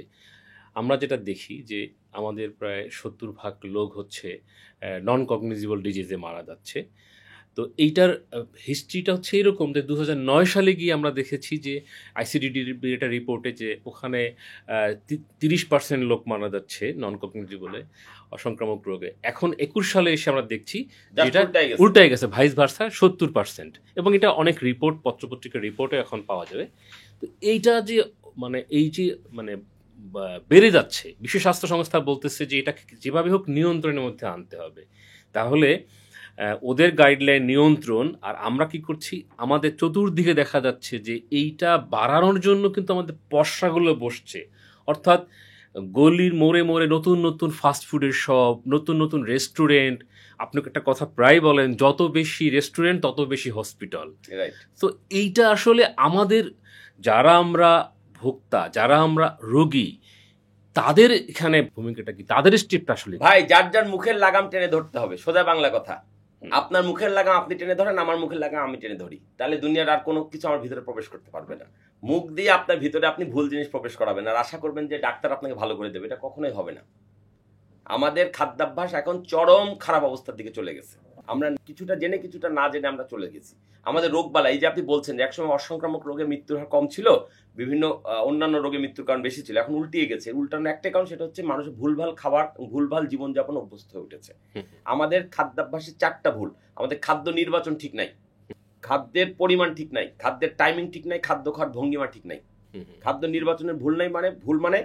S2: আমরা যেটা দেখি যে আমাদের প্রায় 70% লোক হচ্ছে নন কগনিজিবল ডিজিজে মারা যাচ্ছে। তো এইটার হিস্ট্রিটা হচ্ছে এরকম যে 2009 সালে গিয়ে আমরা দেখেছি যে আইসিডিডির একটা রিপোর্টে যে ওখানে 30% লোক মারা যাচ্ছে নন কগনিজিবলে অসংক্রামক রোগে। এখন 21 সালে এসে আমরা দেখছি যেটা উল্টাই গেছে, ভাইস ভার্সা 70%, এবং এটা অনেক রিপোর্ট, পত্রপত্রিকার রিপোর্টে এখন পাওয়া যাবে। তো এইটা যে মানে এই যে মানে বেড়ে যাচ্ছে, বিশ্ব স্বাস্থ্য সংস্থা বলতেছে যে এটাকে যেভাবে হোক নিয়ন্ত্রণের মধ্যে আনতে হবে। তাহলে ওদের গাইডলাইন নিয়ন্ত্রণ, আর আমরা কি করছি, আমাদের চতুর্দিকে দেখা যাচ্ছে যে এইটা বাড়ানোর জন্য কিন্তু আমাদের পসরাগুলো বসছে। অর্থাৎ গলির মোড়ে মোড়ে নতুন নতুন ফাস্টফুডের শপ, নতুন নতুন রেস্টুরেন্ট। আপনাকে একটা কথা প্রায় বলেন, যত বেশি রেস্টুরেন্ট তত বেশি হসপিটাল। তো এইটা আসলে আমাদের, যারা আমরা ভোক্তা, যারা আমরা রোগী, তাদের এখানে ভূমিকাটা কি, তাদের স্টেপটা আসলে
S1: ভাই যার যার মুখের লাগাম টেনে ধরতে হবে। সোজা বাংলা কথা, আপনার মুখের লাগাম আপনি টেনে ধরেন, আমার মুখের লাগাম আমি টেনে ধরি, তাহলে দুনিয়ার আর কোনো কিছু আমার ভিতরে প্রবেশ করতে পারবে না। মুখ দিয়ে আপনার ভিতরে আপনি ভুল জিনিস প্রবেশ করাবেন আর আশা করবেন যে ডাক্তার আপনাকে ভালো করে দেবে, এটা কখনোই হবে না। আমাদের খাদ্যাভ্যাস এখন চরম খারাপ অবস্থার দিকে চলে গেছে। আমরা কিছুটা জেনে কিছুটা না জেনে আমরা চলে গেছি। আমাদের রোগবালা, এই যে আপনি বলছেন যে একসময় অসংক্রামক রোগে মৃত্যুর হার কম ছিল, বিভিন্ন অন্যান্য রোগে মৃত্যুর কারণ বেশি ছিল, এখন উল্টিয়ে গেছে। উল্টানোর একটাই কারণ, সেটা হচ্ছে মানুষ ভুলভাল খাবার, ভুলভাল জীবনযাপন অভ্যস্ত হয়ে উঠেছে। আমাদের খাদ্যাভ্যাসের 4টা ভুল। আমাদের খাদ্য নির্বাচন ঠিক নাই, খাদ্যের পরিমাণ ঠিক নাই, খাদ্যের টাইমিং ঠিক নাই, খাদ্য খাওয়ার ভঙ্গিমা ঠিক নাই। খাদ্য নির্বাচনের ভুল নাই মানে ভুল মানে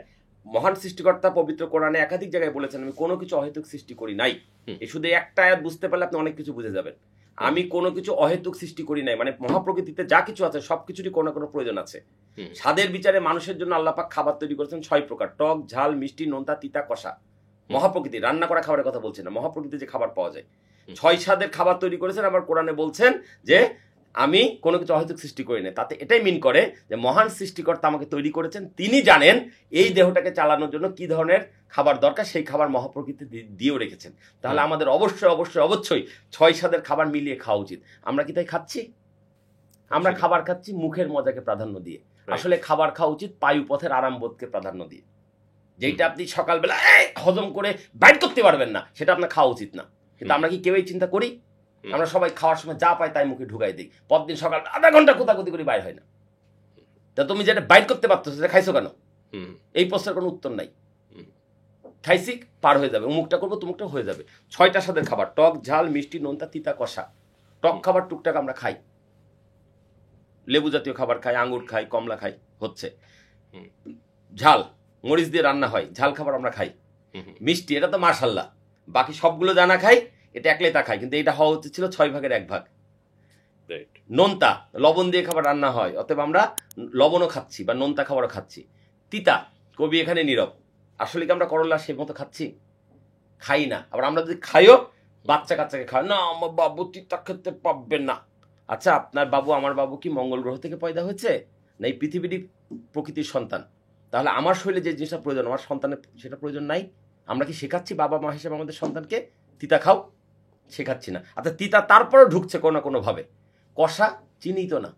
S1: মহান সৃষ্টিকর্তা পবিত্র কোরআনে একাধিক জায়গায় বলেছেন, আমি কোনো কিছু অহেতুক সৃষ্টি করি নাই। এই শুধু একটা আয়াত বুঝতে পারলে আপনি অনেক কিছু বুঝে যাবেন। আমি কোনো কিছু অহেতুক সৃষ্টি করি নাই মানে মহাপ্রকৃতিতে যা কিছু আছে সবকিছুরই কোনো কোনো প্রয়োজন আছে। স্বাদের বিচারে মানুষের জন্য আল্লাহ পাক খাবার তৈরি করেছেন 6 প্রকার: টক, ঝাল, মিষ্টি, নোনতা, তিতা, কষা। মহাপ্রকৃতি, রান্না করা খাবারের কথা বলছেন না, মহাপ্রকৃতিতে যে খাবার পাওয়া যায় 6 স্বাদের খাবার তৈরি করেছেন। আবার কোরআনে বলছেন যে আমি কোনো কিছু অহেতুক সৃষ্টি করি না। তাতে এটাই মিন করে যে মহান সৃষ্টিকর্তা আমাকে তৈরি করেছেন, তিনি জানেন এই দেহটাকে চালানোর জন্য কি ধরনের খাবার দরকার, সেই খাবার মহাপ্রকৃতি দিয়েও রেখেছেন। তাহলে আমাদের অবশ্যই অবশ্যই অবশ্যই 6 স্বাদের খাবার মিলিয়ে খাওয়া উচিত। আমরা কি তাই খাচ্ছি? আমরা খাবার খাচ্ছি মুখের মজাকে প্রাধান্য দিয়ে। আসলে খাবার খাওয়া উচিত পায়ুপথের আরামবোধকে প্রাধান্য দিয়ে। যেটা আপনি সকালবেলা হজম করে বাইট করতে পারবেন না, সেটা আপনার খাওয়া উচিত না। কিন্তু আমরা কি কেউ এই চিন্তা করি? আমরা সবাই খাওয়ার সময় যা পাই তাই মুখে ঢুকাই দিই। পরদিন সকাল আধা ঘন্টা কোথাকুতি করে বাইর হয় না। তা তুমি যেটা বাইট করতে পারতো সেটা খাইছো কেন? এই প্রশ্নের কোনো উত্তর নাই। খাইছি, পার হয়ে যাবে, মুখটা করবো তুমুকটা হয়ে যাবে। 6টা স্বাদের খাবার: টক, ঝাল, মিষ্টি, নোনতা, তিতা, কষা। টক খাবার টুকটাক আমরা খাই, লেবু জাতীয় খাবার খাই, আঙ্গুর খাই, কমলা খাই, হচ্ছে। ঝাল মরিচ দিয়ে রান্না হয়, ঝাল খাবার আমরা খাই। মিষ্টি, এটা তো মাশাআল্লাহ, বাকি সবগুলো জানা খাই, এটা একলে তা খাই, কিন্তু এটা হওয়া উচিত ছিল 6 ভাগের 1 ভাগ। নোনতা, লবণ দিয়ে খাবার রান্না হয়, অতএব আমরা লবণও খাচ্ছি বা নোনতা খাবারও খাচ্ছি। তিতা, কবি এখানে নীরব। আসলে কি আমরা করলা সে মতো খাচ্ছি? খাই না। আবার আমরা যদি খাইও, বাচ্চা কাচ্চাকে খাই না, আমার বাবু তিতা খেতে পারবেন না। আচ্ছা, আপনার বাবু আমার বাবু কি মঙ্গল গ্রহ থেকে পয়দা হয়েছে, না এই পৃথিবীরই প্রকৃতির সন্তান? তাহলে আমার শরীরে যে জিনিসটা প্রয়োজন আমার সন্তানের সেটা প্রয়োজন নাই। আমরা কি শেখাচ্ছি বাবা মা হিসেবে আমাদের সন্তানকে তিতা খাও? শেখাচ্ছি না। আচ্ছা, তিতা তারপরেও ঢুকছে কোনো না কোনোভাবে। কষা চিনি তো না,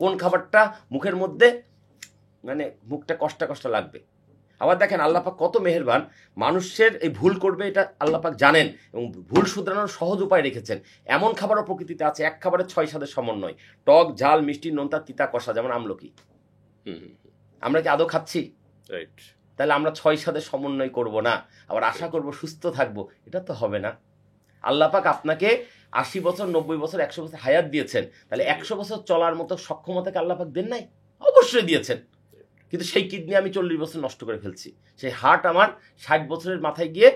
S1: কোন খাবারটা মুখের মধ্যে মানে মুখটা কষ্ট কষ্ট লাগবে। আবার দেখেন আল্লাপাক কত মেহেরবান, মানুষের এই ভুল করবে এটা আল্লাপাক জানেন এবং ভুল শুধরানোর সহজ উপায় রেখেছেন। এমন খাবারও প্রকৃতিতে আছে, এক খাবারের 6 স্বাদের সমন্বয়: টক, ঝাল, মিষ্টি, নোনতা, তিতা, কষা। যেমন আমলকি, আমরা কি আদৌ খাচ্ছি? তাহলে আমরা 6 স্বাদের সমন্বয় করব না, আবার আশা করব সুস্থ থাকবো, এটা তো হবে না। আল্লাপাক আপনাকে 80 বছর, 90 বছর, 100 বছর হায়াত দিয়েছেন, তাহলে 100 বছর চলার মতো সক্ষমতাকে আল্লাপাক দেন নাই? অবশ্যই দিয়েছেন। কিন্তু সেই কিডনি আমি 40 বছর নষ্ট করে ফেলছি, সেই হার্ট আমার 60 বছরের মাথায় গিয়ে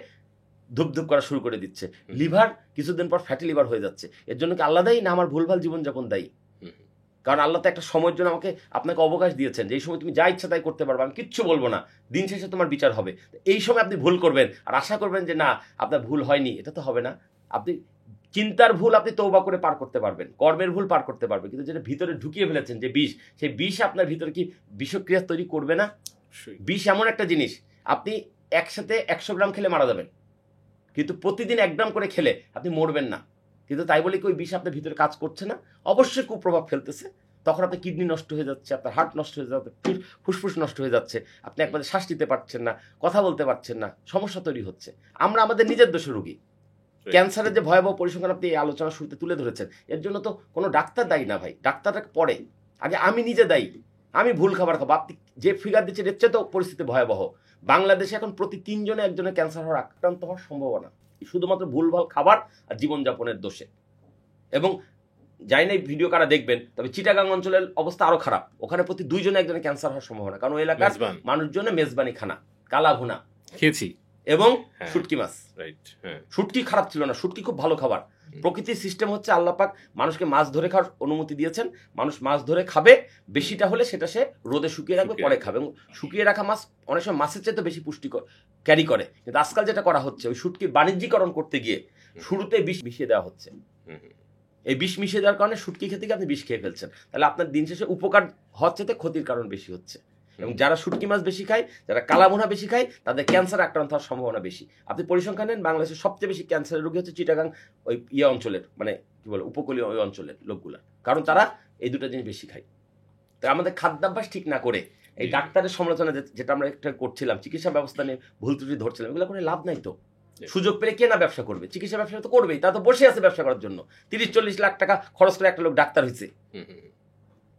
S1: ধুপধুপ করা শুরু করে দিচ্ছে, লিভার কিছুদিন পর ফ্যাটি লিভার হয়ে যাচ্ছে। এর জন্য কি আল্লাহ দায়ী, না আমার ভুলভাল জীবনযাপন দায়ী? কারণ আল্লাহ তো একটা সময়ের জন্য আপনাকে অবকাশ দিয়েছেন যে এই সময় তুমি যা ইচ্ছা তাই করতে পারবে, আমি কিচ্ছু বলবো না, দিন শেষে তোমার বিচার হবে। এই সময় আপনি ভুল করবেন আর আশা করবেন যে না আপনার ভুল হয়নি, এটা তো হবে না। আপনি চিন্তার ভুল আপনি তওবা করে পার করতে পারবেন, কর্মের ভুল পার করতে পারবেন, কিন্তু যেটা ভিতরে ঢুকিয়ে ফেলেছেন যে বিষ, সেই বিষ আপনার ভিতরে কি বিষক্রিয়া তৈরি করবে না? বিষ এমন একটা জিনিস, আপনি একসাথে 100 গ্রাম খেলে মারা যাবেন, কিন্তু প্রতিদিন 1 গ্রাম করে খেলে আপনি মরবেন না। কিন্তু তাই বলে কি ওই বিষ আপনার ভিতরে কাজ করছে না? অবশ্যই কুপ্রভাব ফেলতেছে। তখন আপনার কিডনি নষ্ট হয়ে যাচ্ছে, আপনার হার্ট নষ্ট হয়ে যাচ্ছে, ফুসফুস নষ্ট হয়ে যাচ্ছে, আপনি একবারে শ্বাস নিতে পারছেন না, কথা বলতে পারছেন না, সমস্যা তৈরি হচ্ছে। আমরা আমাদের নিজের দোষে রোগী। ক্যান্সারের যে ভয়াবহ পরিসংখ্যান আপনি এই আলোচনা শুরুতে তুলে ধরেছেন, এর জন্য তো কোনো ডাক্তার দায়ী না ভাই, ডাক্তারটা পরে, আগে আমি নিজে দায়ী। আমি ভুল খাবার খাবো। আপনি যে ফিগার দিচ্ছেন এর চেয়ে তো পরিস্থিতি ভয়াবহ। বাংলাদেশে এখন প্রতি 3 জনে একজনের ক্যান্সার হওয়ার আক্রান্ত হওয়ার সম্ভাবনা শুধুমাত্র ভুলভাল খাবার আর জীবনযাপনের দোষে। এবং যাই না ভিডিও কারা দেখবেন, তবে চিটাগাং অঞ্চলের অবস্থা আরো খারাপ। ওখানে প্রতি 2 জনে একজনের ক্যান্সার হওয়ার সম্ভাবনা, কারণ ওই এলাকার মানুষজনের মেজবানি খানা, কালা ভুনা
S2: খেয়েছি
S1: এবং শুটকি মাছ। শুটকি খারাপ ছিল না, শুটকি খুব ভালো খাবার। প্রকৃতির সিস্টেম হচ্ছে আল্লাপাক মানুষকে মাছ ধরে খাওয়ার অনুমতি দিয়েছেন, মানুষ মাছ ধরে খাবে, বেশিটা হলে সেটা সে রোদে শুকিয়ে রাখবে, পরে খাবে। এবং শুকিয়ে রাখা মাছ অনেক সময় মাছের চাইতে বেশি পুষ্টি ক্যারি করে। কিন্তু আজকাল যেটা করা হচ্ছে, ওই শুটকির বাণিজ্যিকরণ করতে গিয়ে শুরুতে বিষ মিশিয়ে দেওয়া হচ্ছে। এই বিষ মিশিয়ে দেওয়ার কারণে শুটকি খেতে গিয়ে আপনি বিষ খেয়ে ফেলছেন, তাহলে আপনার দিন শেষে উপকার হচ্ছে তো ক্ষতির কারণ বেশি হচ্ছে। এবং যারা শুটকি মাছ বেশি খায়, যারা কালাভুনা বেশি খায়, তাদের ক্যান্সার আক্রান্ত হওয়ার সম্ভাবনা বেশি। আপনি পরিসংখ্যান নেন, বাংলাদেশের সবচেয়ে বেশি ক্যান্সারের রোগী হচ্ছে চিটাগাং ওই অঞ্চলের, মানে কি বলে উপকূলীয় ওই অঞ্চলের লোকগুলা, কারণ তারা এই দুটো জিনিস বেশি খায়। তাই আমাদের খাদ্যাভ্যাস ঠিক না করে এই ডাক্তারের সমালোচনা যেটা আমরা একটা করছিলাম, চিকিৎসা ব্যবস্থা নিয়ে ভুল ত্রুটি ধরছিলাম, এগুলো করে লাভ নাই তো। সুযোগ পেলে কে না ব্যবসা করবে? চিকিৎসা ব্যবসা তো করবেই, তা তো বসে আছে ব্যবসা করার জন্য। 30-40 লাখ টাকা খরচ করে একটা লোক ডাক্তার হয়েছে,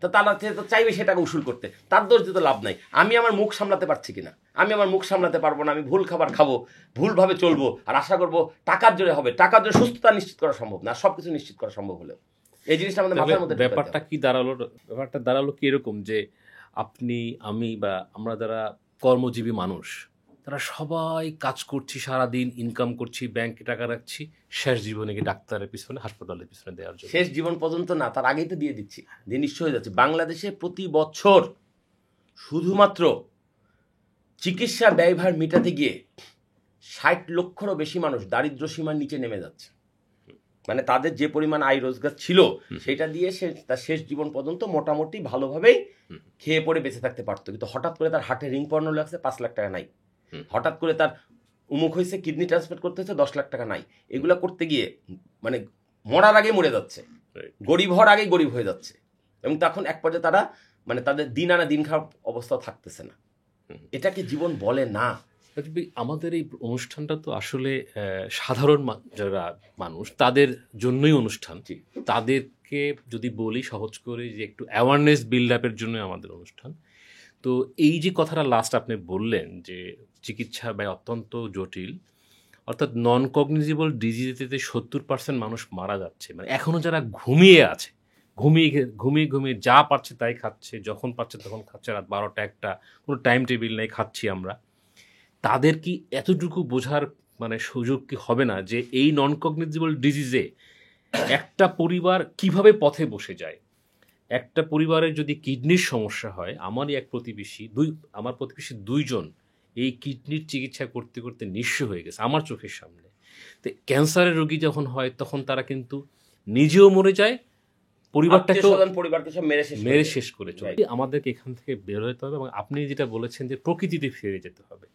S1: তো তারা তো চাইবে সে টাকা উসুল করতে। তার দোষ দিতে লাভ নাই। আমি আমার মুখ সামলাতে পারছি কিনা, আমি আমার মুখ সামলাতে পারবো না, আমি ভুল খাবার খাবো, ভুলভাবে চলবো, আর আশা করবো টাকার জোরে হবে। টাকার জোরে সুস্থতা নিশ্চিত করা সম্ভব না, সবকিছু নিশ্চিত করা সম্ভব হলেও এই জিনিসটা আমাদের মাথার মধ্যে
S2: ব্যাপারটা কি দাঁড়ালো? ব্যাপারটা দাঁড়ালো কি এরকম যে আপনি, আমি বা আমরা যারা কর্মজীবী মানুষ, তারা সবাই কাজ করছি, সারাদিন ইনকাম করছি, ব্যাংকে টাকা রাখছি, শেষ জীবনে গিয়ে ডাক্তারের পিছনে, হাসপাতালের পিছনে দেওয়ার জন্য।
S1: শেষ জীবন পর্যন্ত না, তার আগেই তো দিয়ে দিচ্ছি, দিয়ে নিশ্চয় হয়ে যাচ্ছে। বাংলাদেশে প্রতি বছর শুধুমাত্র চিকিৎসা ব্যয়ভার মেটাতে গিয়ে 60 লক্ষেরও বেশি মানুষ দারিদ্র সীমার নিচে নেমে যাচ্ছে। মানে তাদের যে পরিমাণ আয় রোজগার ছিল সেটা দিয়ে সে তার শেষ জীবন পর্যন্ত মোটামুটি ভালোভাবেই খেয়ে পড়ে বেঁচে থাকতে পারতো, কিন্তু হঠাৎ করে তার হার্টে রিং পড়ানো লাগছে, 5 লাখ টাকা নাই। হঠাৎ করে তার উমুক হয়েছে, কিডনি ট্রান্সপ্লান্ট করতে হচ্ছে, 10 লাখ টাকা নাই। এগুলা করতে গিয়ে মানে মরার আগে মরে যাচ্ছে, গরিব হওয়ার আগে গরিব হয়ে যাচ্ছে, এবং তখন এক পর্যায়ে তারা মানে তাদের দিন আনা দিন খাওয়ার অবস্থাও থাকতেছে না। এটাকে জীবন বলে না।
S2: আমাদের এই অনুষ্ঠানটা তো আসলে সাধারণ যারা মানুষ তাদের জন্যই অনুষ্ঠান। তাদেরকে যদি বলি সহজ করে যে একটু অ্যাওয়ারনেস বিল্ড আপের জন্য আমাদের অনুষ্ঠান। তো এই যে কথাটা লাস্ট আপনি বললেন যে চিকিৎসা ব্যয় অত্যন্ত জটিল, অর্থাৎ নন কগনিজিবল ডিজিজেতে 70% মানুষ মারা যাচ্ছে। মানে এখনও যারা ঘুমিয়ে আছে, ঘুমিয়ে যা পারছে তাই খাচ্ছে, যখন পাচ্ছে তখন খাচ্ছে, রাত 12টা 1টা, কোনো টাইম টেবিল নেই, খাচ্ছি আমরা। তাদের কি এতটুকু বোঝার মানে সুযোগ কি হবে না যে এই নন কগনিজিবল ডিজিজে একটা পরিবার কিভাবে পথে বসে যায়? একটা পরিবারের যদি কিডনির সমস্যা হয়, আমার প্রতিবেশী 2 জন এই কিডনির চিকিৎসা করতে করতে নিঃস্ব হয়ে গেছে আমার চোখের সামনে। তো ক্যান্সারের রোগী যখন হয় তখন তারা কিন্তু নিজেও মরে যায়, পরিবারটাকে সব মেরে শেষ করে চলে। আমাদেরকে এখান থেকে বের হতে হবে, এবং আপনি যেটা বলেছেন যে প্রকৃতিতে ফিরে যেতে হবে,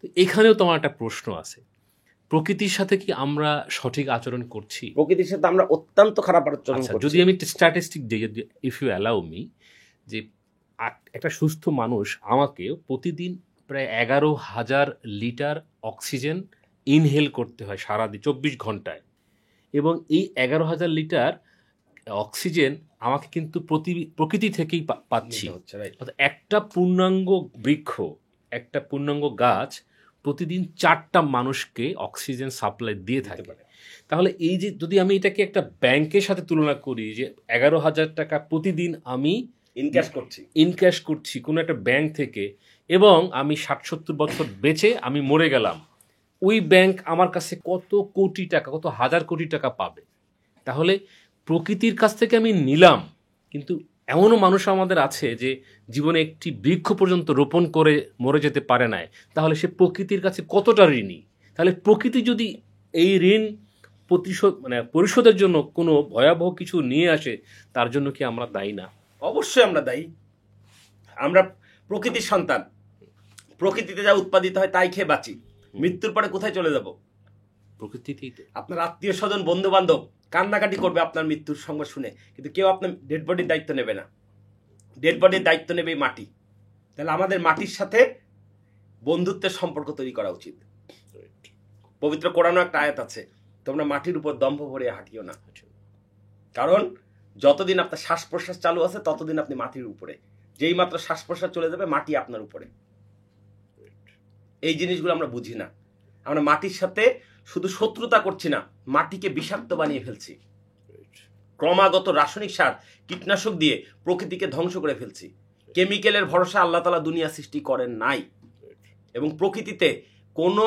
S2: তো এখানেও তোমার একটা প্রশ্ন আছে, প্রকৃতির সাথে কি আমরা সঠিক আচরণ করছি?
S1: প্রকৃতির সাথে আমরা অত্যন্ত খারাপ আচরণ করছি।
S2: যদি আমি একটা স্ট্যাটিস্টিক দিই, ইফ ইউ অ্যালাউ মি, যে একটা সুস্থ মানুষ আমাকে প্রতিদিন প্রায় 11,000 লিটার অক্সিজেন ইনহেল করতে হয় সারাদিন 24 ঘন্টায়, এবং এই 11,000 লিটার অক্সিজেন আমাকে কিন্তু প্রকৃতি থেকেই পাচ্ছি। একটা পূর্ণাঙ্গ বৃক্ষ, একটা পূর্ণাঙ্গ গাছ প্রতিদিন 4টা মানুষকে অক্সিজেন সাপ্লাই দিয়ে থাকে। তাহলে এই যে যদি আমি এটাকে একটা ব্যাংকের সাথে তুলনা করি, যে 11,000 টাকা প্রতিদিন আমি ইনক্যাশ করছি কোনো একটা ব্যাংক থেকে, এবং আমি 60-70 বছর বেঁচে আমি মরে গেলাম, ওই ব্যাংক আমার কাছে কত কোটি টাকা, কত হাজার কোটি টাকা পাবে। তাহলে প্রকৃতির কাছ থেকে আমি নিলাম, কিন্তু এমনও মানুষ আমাদের আছে যে জীবনে একটি বৃক্ষ পর্যন্ত রোপণ করে মরে যেতে পারে না। তাহলে সে প্রকৃতির কাছে কতটা ঋণী? তাহলে প্রকৃতি যদি এই ঋণ পরিশোধের জন্য কোনো ভয়াবহ কিছু নিয়ে আসে, তার জন্য কি আমরা দায়ী না?
S1: অবশ্যই আমরা দায়ী। আমরা প্রকৃতির সন্তান, প্রকৃতিতে যা উৎপাদিত হয় তাই খেয়ে বাঁচি। মৃত্যুর পরে কোথায় চলে যাব?
S2: প্রকৃতিতেই।
S1: আপনার আত্মীয় স্বজন বন্ধু বান্ধব কান্নাকাটি করবে আপনার মৃত্যুর সংবাদ শুনে, কিন্তু কেউ আপনার ডেড বডির দায়িত্ব নেবে না। ডেড বডির দায়িত্ব নেবে মাটি। তাহলে আমাদের মাটির সাথে বন্ধুত্বের সম্পর্ক তৈরি করা উচিত। পবিত্র কোরআনে একটা আয়াত আছে, তোমরা মাটির উপর দম্ভ ভরে হাঁটিও না, কারণ যতদিন আপনার শ্বাস প্রশ্বাস চালু আছে ততদিন আপনি মাটির উপরে, যেই মাত্র শ্বাস প্রশ্বাস চলে যাবে মাটি আপনার উপরে। এই জিনিসগুলো আমরা বুঝি না। আমরা মাটির সাথে শুধু শত্রুতা করছি না, মাটিকে বিষাক্ত বানিয়ে ফেলছি। ক্রমাগত রাসায়নিক সার, কীটনাশক দিয়ে প্রকৃতিকে ধ্বংস করে ফেলছি। কেমিক্যালের ভরসা আল্লাহ তাআলা দুনিয়া সৃষ্টি করেন নাই, এবং প্রকৃতিতে কোনো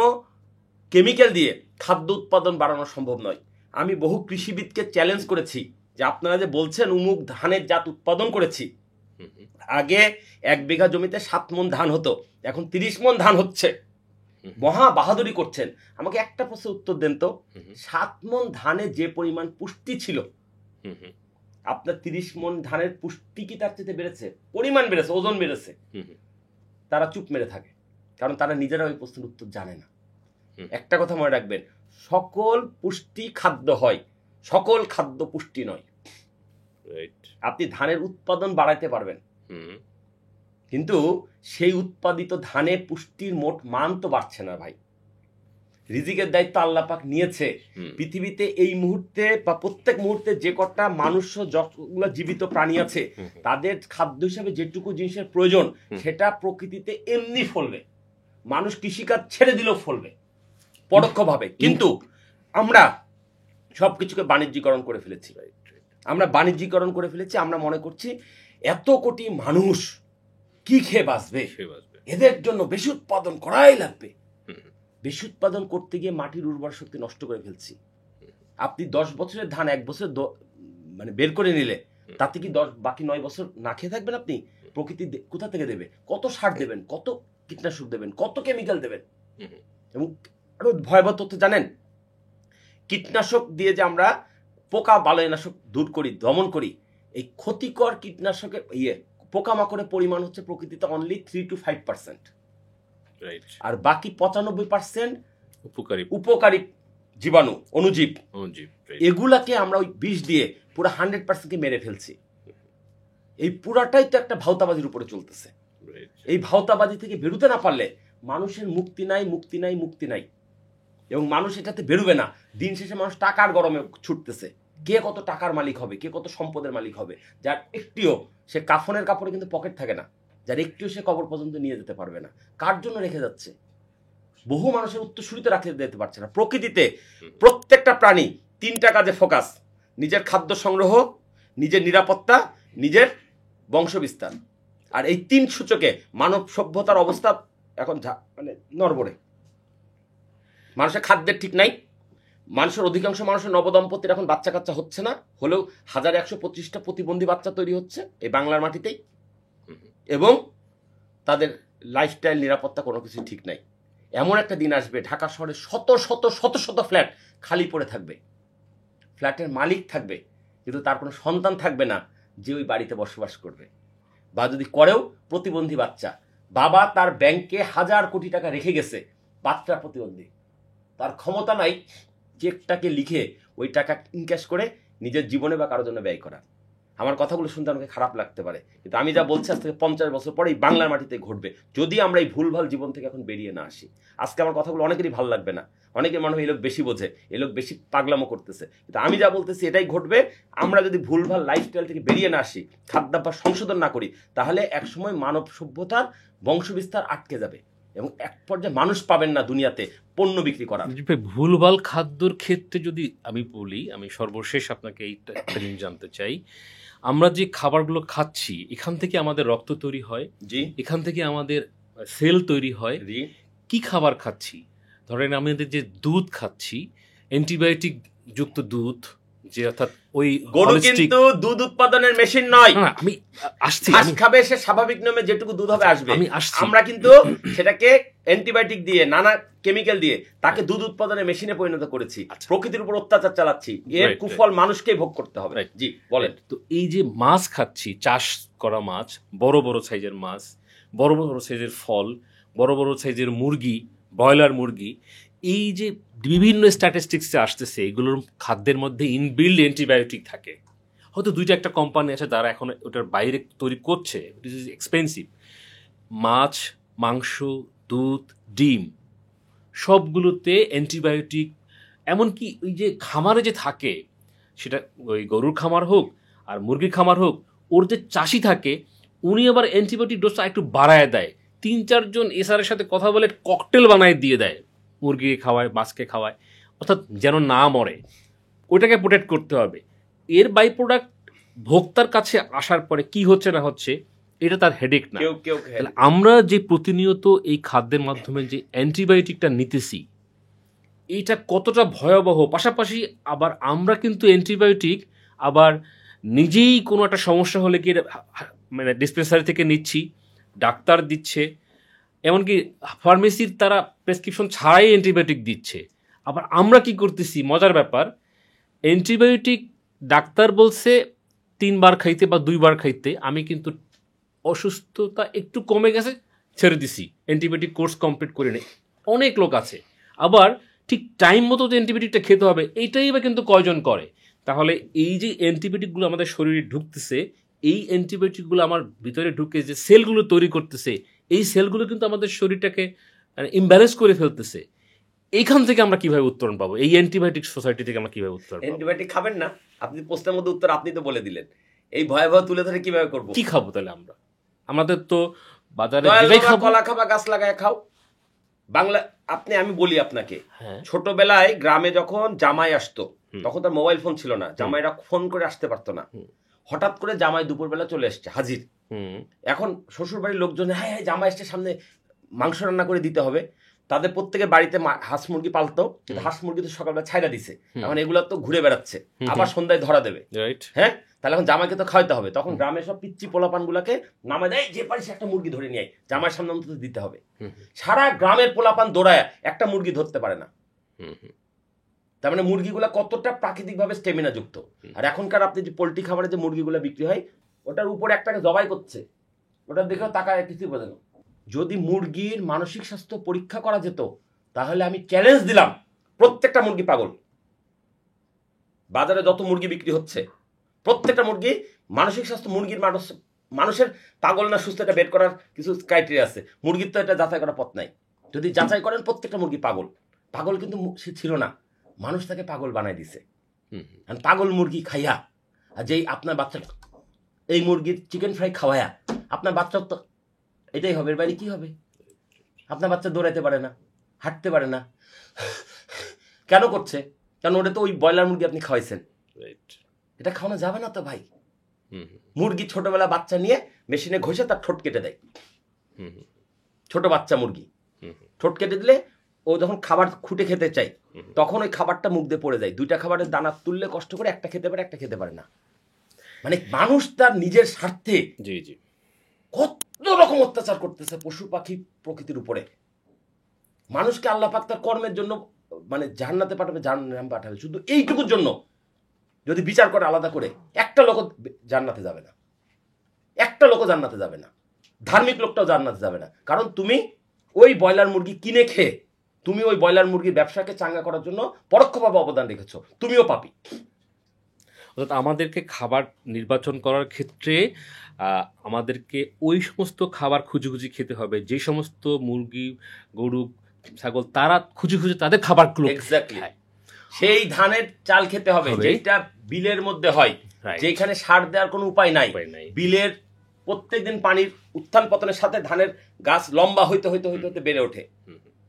S1: কেমিক্যাল দিয়ে খাদ্য উৎপাদন বাড়ানো সম্ভব নয়। আমি বহু কৃষিবিদকে চ্যালেঞ্জ করেছি যে আপনারা যে বলছেন উমুক ধানের জাত উৎপাদন করেছি, আগে 1 বিঘা জমিতে 7 মণ ধান হতো, এখন 30 মণ ধান হচ্ছে। মহা বাহাদুরি করছেন। আমাকে একটা প্রশ্নের উত্তর দেন তো, 7 মণ ধানে যে পরিমাণ পুষ্টি ছিল, আপনার 30 মণ ধানের পুষ্টি কি তার চেয়ে বেড়েছে? পরিমাণ বেড়েছে, ওজন বেড়েছে। তারা চুপ মেরে থাকে, কারণ তারা নিজেরা ওই প্রশ্নের উত্তর জানে না। একটা কথা মনে রাখবেন, সকল পুষ্টি খাদ্য হয়, সকল খাদ্য পুষ্টি নয়। আপনি ধানের উৎপাদন বাড়াইতে পারবেন, কিন্তু সেই উৎপাদিত ধানে পুষ্টির মোট মান তো বাড়ছে না ভাই। রিজিকের দায়িত্ব আল্লাহ পাক নিয়েছে। পৃথিবীতে এই মুহূর্তে বা প্রত্যেক মুহূর্তে যে কটা মানুষ যতগুলো জীবিত প্রাণী আছে তাদের খাদ্য হিসাবে যেটুকু জিনিসের প্রয়োজন সেটা প্রকৃতিতে এমনি ফলবে। মানুষ কৃষিকাজ ছেড়ে দিলেও ফলবে পরোক্ষভাবে, কিন্তু আমরা সবকিছুকে বাণিজ্যিকরণ করে ফেলেছি। আমরা মনে করছি এত কোটি মানুষ কি খেয়ে বাঁচবে, এদের জন্য বেশি উৎপাদন করাই লাগবে। বেশি উৎপাদন করতে গিয়ে মাটির উর্বর শক্তি নষ্ট করে ফেলছি। আপনি 10 বছরের ধান 1 বছর মানে বের করে নিলে তাতে কি বাকি 9 বছর না খেয়ে থাকবেন আপনি? প্রকৃতি কোথা থেকে দেবে? কত সার দেবেন, কত কীটনাশক দেবেন, কত কেমিক্যাল দেবেন? এবং আরো ভয়াবহ তথ্য জানেন, কীটনাশক দিয়ে যে আমরা পোকা বালয়নাশক দূর করি, দমন করি, এই ক্ষতিকর কীটনাশকের পোকামাকড়ের পরিমাণ হচ্ছে প্রকৃতিতে অনলি 3 to 5%, আর বাকি 95% উপকারী জীবাণু, অনুজীব। এগুলাকে আমরা ওই বিষ দিয়ে পুরো 100%কে মেরে ফেলছি। এই পুরাটাই তো একটা ভাওতাবাজির উপরে চলতেছে। এই ভাওতাবাজি থেকে বেরোতে না পারলে মানুষের মুক্তি নাই, এবং মানুষ এটাতে বেরোবে না। দিন শেষে মানুষ টাকার গরমে ছুটতেছে, কে কত টাকার মালিক হবে, কে কত সম্পদের মালিক হবে, যার একটিও সে কাফনের কাপড়ে কিন্তু পকেট থাকে না, যার একটিও সে কবর পর্যন্ত নিয়ে যেতে পারবে না। কার জন্য রেখে যাচ্ছে? বহু মানুষের উত্তরসূরিতে রাখতে যেতে পারছে না। প্রকৃতিতে প্রত্যেকটা প্রাণী 3টা কাজে ফোকাস: নিজের খাদ্য সংগ্রহ, নিজের নিরাপত্তা, নিজের বংশবিস্তার। আর এই 3 সূচকে মানব সভ্যতার অবস্থা এখন মানে নড়বড়ে। মানুষের খাদ্যের ঠিক নাই। মানুষের অধিকাংশ মানুষের নবদম্পতির এখন বাচ্চা কাচ্চা হচ্ছে না, হলেও 1125টা প্রতিবন্ধী বাচ্চা তৈরি হচ্ছে এই বাংলার মাটিতেই। এবং তাদের লাইফস্টাইল, নিরাপত্তা কোনো কিছু ঠিক নাই। এমন একটা দিন আসবে ঢাকা শহরে শত শত ফ্ল্যাট খালি পড়ে থাকবে, ফ্ল্যাটের মালিক থাকবে কিন্তু তার কোনো সন্তান থাকবে না যে ওই বাড়িতে বসবাস করবে, বা যদি করেও প্রতিবন্ধী বাচ্চা। বাবা তার ব্যাংকে 1000 কোটি টাকা রেখে গেছে, বাচ্চা প্রতিবন্ধী, তার ক্ষমতা নাই চেকটাকে লিখে ওই টাকা ইনক্যাশ করে নিজের জীবনে বা কারোর জন্য ব্যয় করা। আমার কথাগুলো শুনতে আমাকে খারাপ লাগতে পারে, কিন্তু আমি যা বলছি আজ থেকে 50 বছর পরে এই বাংলার মাটিতে ঘটবে, যদি আমরা এই ভুলভাল জীবন থেকে এখন বেরিয়ে না আসি। আজকে আমার কথাগুলো অনেকেরই ভালো লাগবে না, অনেকের মনে হয় এই লোক বেশি বোঝে, এই লোক বেশি পাগলামো করতেছে, কিন্তু আমি যা বলতেছি এটাই ঘটবে। আমরা যদি ভুলভাল লাইফস্টাইল থেকে বেরিয়ে না আসি, খাদ্যাভ্যাস সংশোধন না করি, তাহলে একসময় মানব সভ্যতার বংশবিস্তার আটকে যাবে এবং এক পর্যায়ে মানুষ পাবেন না দুনিয়াতে পণ্য বিক্রি করা।
S2: ভুলভাল খাদ্যর ক্ষেত্রে যদি আমি বলি, আমি সর্বশেষ আপনাকে এইটা জিনিস জানতে চাই, আমরা যে খাবারগুলো খাচ্ছি এখান থেকে আমাদের রক্ত তৈরি হয়,
S1: জি,
S2: এখান থেকে আমাদের সেল তৈরি হয়। কি খাবার খাচ্ছি? ধরেন আমাদের যে দুধ খাচ্ছি, অ্যান্টিবায়োটিক যুক্ত দুধ, যে অর্থাৎ ওই
S1: গরু কিন্তু দুধ উৎপাদনের মেশিন নয়।
S2: আমি আসছি,
S1: ঘাস খাবে সে স্বাভাবিক নিয়মে যেটুকু দুধ হবে আসবে। আমরা কিন্তু সেটাকে অ্যান্টিবায়োটিক দিয়ে, নানা কেমিক্যাল দিয়ে তাকে দুধ উৎপাদনের মেশিনে পরিণত করেছি, প্রকৃতির উপর অত্যাচার চালাচ্ছি, এর কুফল মানুষকেই ভোগ করতে হবে। জি বলেন।
S2: তো এই যে মাছ খাচ্ছি, চাষ করা মাছ, বড় বড় সাইজের মাছ, বড় বড় সাইজের ফল, বড় বড় সাইজের মুরগি, ব্রয়লার মুরগি, এই যে বিভিন্ন স্ট্যাটিস্টিক্সে আসতেছে, এগুলোর খাদ্যের মধ্যে ইনবিল্ড অ্যান্টিবায়োটিক থাকে। হয়তো 2টা কোম্পানি আছে যারা এখন ওটার বাইরে তৈরি করছে, ইট ইজ এক্সপেন্সিভ। মাছ, মাংস, দুধ, ডিম সবগুলোতে অ্যান্টিবায়োটিক। এমনকি ওই যে খামারে যে থাকে, সেটা ওই গরুর খামার হোক আর মুরগির খামার হোক, ওর যে চাষি থাকে উনি আবার অ্যান্টিবায়োটিক ডোজটা একটু বাড়ায় দেয়। 3-4 জন এসআরের সাথে কথা বলে ককটেল বানায় দিয়ে দেয়, মুরগিকে খাওয়ায়, মাছকে খাওয়ায়, অর্থাৎ যেন না মরে, ওইটাকে প্রোটেক্ট করতে হবে। এর বাই প্রোডাক্ট ভোক্তার কাছে আসার পরে কি হচ্ছে না হচ্ছে এটা তার হেডেক না। আমরা যে প্রতিনিয়ত এই খাদ্যের মাধ্যমে যে অ্যান্টিবায়োটিকটা নিতেছি, এইটা কতটা ভয়াবহ। পাশাপাশি আবার আমরা কিন্তু অ্যান্টিবায়োটিক আবার নিজেই কোনো একটা সমস্যা হলে কি মানে ডিসপেন্সারি থেকে নিচ্ছি, ডাক্তার দিচ্ছে, এমনকি ফার্মেসির তারা প্রেসক্রিপশন ছাড়াই অ্যান্টিবায়োটিক দিচ্ছে। আবার আমরা কি করতেছি, মজার ব্যাপার, অ্যান্টিবায়োটিক ডাক্তার বলছে 3 বার খাইতে বা 2 বার খাইতে, আমি কিন্তু অসুস্থতা একটু কমে গেছে ছেড়ে দিছি, অ্যান্টিবায়োটিক কোর্স কমপ্লিট করে নেই। অনেক লোক আছে। আবার ঠিক টাইম মতো যে অ্যান্টিবায়োটিকটা খেতে হবে এইটাই বা কিন্তু কয়জন করে? তাহলে এই যে অ্যান্টিবায়োটিকগুলো আমাদের শরীরে ঢুকতেছে, এই অ্যান্টিবায়োটিকগুলো আমার ভিতরে ঢুকে যে সেলগুলো তৈরি করতেছে, এই সেলগুলো কিন্তু আমাদের শরীরটাকে ইমব্যালেন্স করে ফেলতেছে। এইখান থেকে আমরা কিভাবে উত্তরণ পাবো? এই অ্যান্টিবায়োটিক সোসাইটি থেকে আমরা কিভাবে উত্তরণ পাবো?
S1: অ্যান্টিবায়োটিক খাবেন না, আপনি প্রশ্নের মধ্যে উত্তর আপনি তো বলে দিলেন। এই ভয়াবহ তুলে ধরে কিভাবে করবো?
S2: কি খাবো তাহলে আমরা? আমাদের তো বাজারে
S1: দয়াল
S2: যেটাই
S1: বাবা,
S2: খাবো,
S1: কলা খাবা, গাছ লাগায় খাও। বাংলা আমি বলি আপনাকে,
S2: হ্যাঁ,
S1: ছোটবেলায় গ্রামে যখন জামাই আসতো,
S2: হুম।
S1: তখন তার মোবাইল ফোন ছিল না, জামাইরা ফোন করে আসতে পারতো না।
S2: হুম।
S1: হঠাৎ করে জামাই দুপুরবেলা চলে এসছে, হাজির।
S2: হুম,
S1: এখন শ্বশুর বাড়ির লোকজন, হ্যাঁ হ্যাঁ জামাই এসছে, সামনে মাংস রান্না করে দিতে হবে। তাদের প্রত্যেকের বাড়িতে হাঁস মুরগি পালতো, কিন্তু হাঁস মুরগি তো সকালবেলা ছাইড়া দিছে, এখন এগুলো তো ঘুরে বেড়াচ্ছে, আবার সন্ধ্যায় ধরা দেবে।
S2: রাইট।
S1: হ্যাঁ, তাহলে এখন জামাইকে তো খাওয়াতে হবে। তখন গ্রামের সব পিচ্চি পোলাপান গুলাকে নামায় দেয়, যে পারিস একটা মুরগি ধরে নিয়ে আয়, জামাইয়ের সামনে অন্তত দিতে হবে। সারা গ্রামের পোলাপান দৌড়ায়, একটা মুরগি ধরতে পারে না। তার মানে মুরগিগুলা কতটা প্রাকৃতিকভাবে স্টেমিনা যুক্ত। আর এখনকার আপনি যে পোল্ট্রি খাবারে যে মুরগিগুলো বিক্রি হয়, ওটার উপরে একটাকে জবাই করছে, ওটা দেখেও তাকায় কিছুই বোঝে না। যদি মুরগির মানসিক স্বাস্থ্য পরীক্ষা করা যেত, তাহলে আমি চ্যালেঞ্জ দিলাম, প্রত্যেকটা মুরগি পাগল। বাজারে যত মুরগি বিক্রি হচ্ছে, প্রত্যেকটা মুরগি মানসিক স্বাস্থ্য, মুরগির মানুষের পাগল না সুস্থ এটা বের করার কিছু ক্রাইটেরিয়া আছে। মুরগির তো এটা যাচাই করার পথ নাই। যদি যাচাই করেন প্রত্যেকটা মুরগি পাগল। পাগল কিন্তু সে ছিল না, মানুষ তাকে পাগল বানাই দিছে। পাগল মুরগি খাইয়া, আর যেই আপনার বাচ্চা এই মুরগির চিকেন ফ্রাই খাওয়ায়া আপনার বাচ্চার তো এটাই হবে, এর বাইরে কি হবে? আপনার বাচ্চা দৌড়াইতে পারে না, হাঁটতে পারে না, কেন করছে? কারণ ওটা তো ওই ব্রয়লার মুরগি আপনি খাওয়াইছেন। এটা খাওয়ানো যাবে না তো ভাই। মুরগি ছোটবেলা বাচ্চা নিয়ে মেশিনে ঘষে তার ঠোঁট কেটে দেয়, ছোট বাচ্চা মুরগি ঠোঁট কেটে দিলে ও যখন খাবার খুঁটে খেতে চায়, তখন ওই খাবারটা মুখ দিয়ে পড়ে যায়। দুইটা খাবারের দানা তুললে কষ্ট করে একটা খেতে পারে, একটা খেতে পারে না। মানে মানুষ তার নিজের স্বার্থে
S2: জি জি
S1: কত রকম অত্যাচার করতেছে পশু পাখি প্রকৃতির উপরে। মানুষকে আল্লাহ পাক তার কর্মের জন্য মানে জান্নাতে পাঠাবে, জাহান্নাম পাঠাবে, শুধু এইটুকুর জন্য যদি বিচার করে আলাদা করে, একটা লোক জান্নাতে যাবে না, একটা লোক জান্নাতে যাবে না, ধার্মিক লোকটাও জান্নাতে যাবে না। কারণ তুমি ওই ব্রয়লার মুরগি কিনে খেয়ে তুমি ওই ব্রয়লার মুরগির ব্যবসাকে চাঙ্গা করার জন্য পরোক্ষভাবে অবদান রেখেছো, তুমিও পাপী।
S2: অর্থাৎ আমাদেরকে খাবার নির্বাচন করার ক্ষেত্রে আমাদেরকে ওই সমস্ত খাবার খুঁজে খুঁজে খেতে হবে, যে সমস্ত মুরগি, গরু, ছাগল তারা খুঁজে খুঁজে তাদের খাবারগুলো
S1: এক্স্যাক্টলি সেই ধানের চাল খেতে হবে যেটা বিলের মধ্যে হয়, যেখানে সার দেওয়ার কোনো উপায় নাই। বিলের প্রত্যেকদিন পানির উত্থান পতনের সাথে ধানের গাছ লম্বা হইতে হইতে হইতে হইতে বেড়ে ওঠে,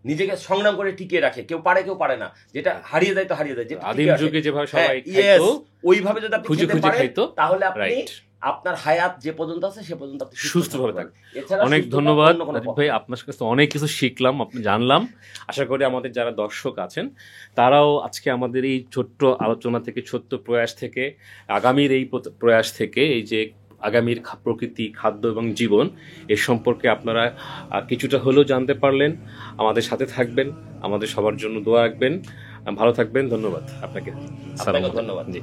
S1: নিজেকে সংগ্রাম করে টিকিয়ে রাখে। কেউ পারে কেউ পারে না, যেটা হারিয়ে যায় তো হারিয়ে যায়। যেটা
S2: আদিম যুগে যেভাবে সবাই খাইতো,
S1: ওইভাবে যদি আপনি
S2: খুঁজে
S1: খেতে
S2: খুঁজে
S1: পারেন,
S2: খাইতো,
S1: তাহলে আপনি আপনার হায়াত যে পর্যন্ত আছে সে পর্যন্ত আপনি
S2: সুস্থভাবে থাকবেন।
S1: এছাড়া
S2: অনেক ধন্যবাদ রাজীব ভাই, আপনার কাছে অনেক কিছু শিখলাম, আপনি জানলাম। আশা করি আমাদের যারা দর্শক আছেন তারাও আজকে আমাদের এই ছোট্ট আলোচনা থেকে, ছোট্ট প্রয়াস থেকে, আগামীর এই প্রয়াস থেকে, এই যে আগামীর প্রকৃতি, খাদ্য এবং জীবন এর সম্পর্কে আপনারা কিছুটা হলেও জানতে পারলেন। আমাদের সাথে থাকবেন, আমাদের সবার জন্য দোয়া রাখবেন, ভালো থাকবেন। ধন্যবাদ আপনাকে।
S1: ধন্যবাদ।
S2: জি।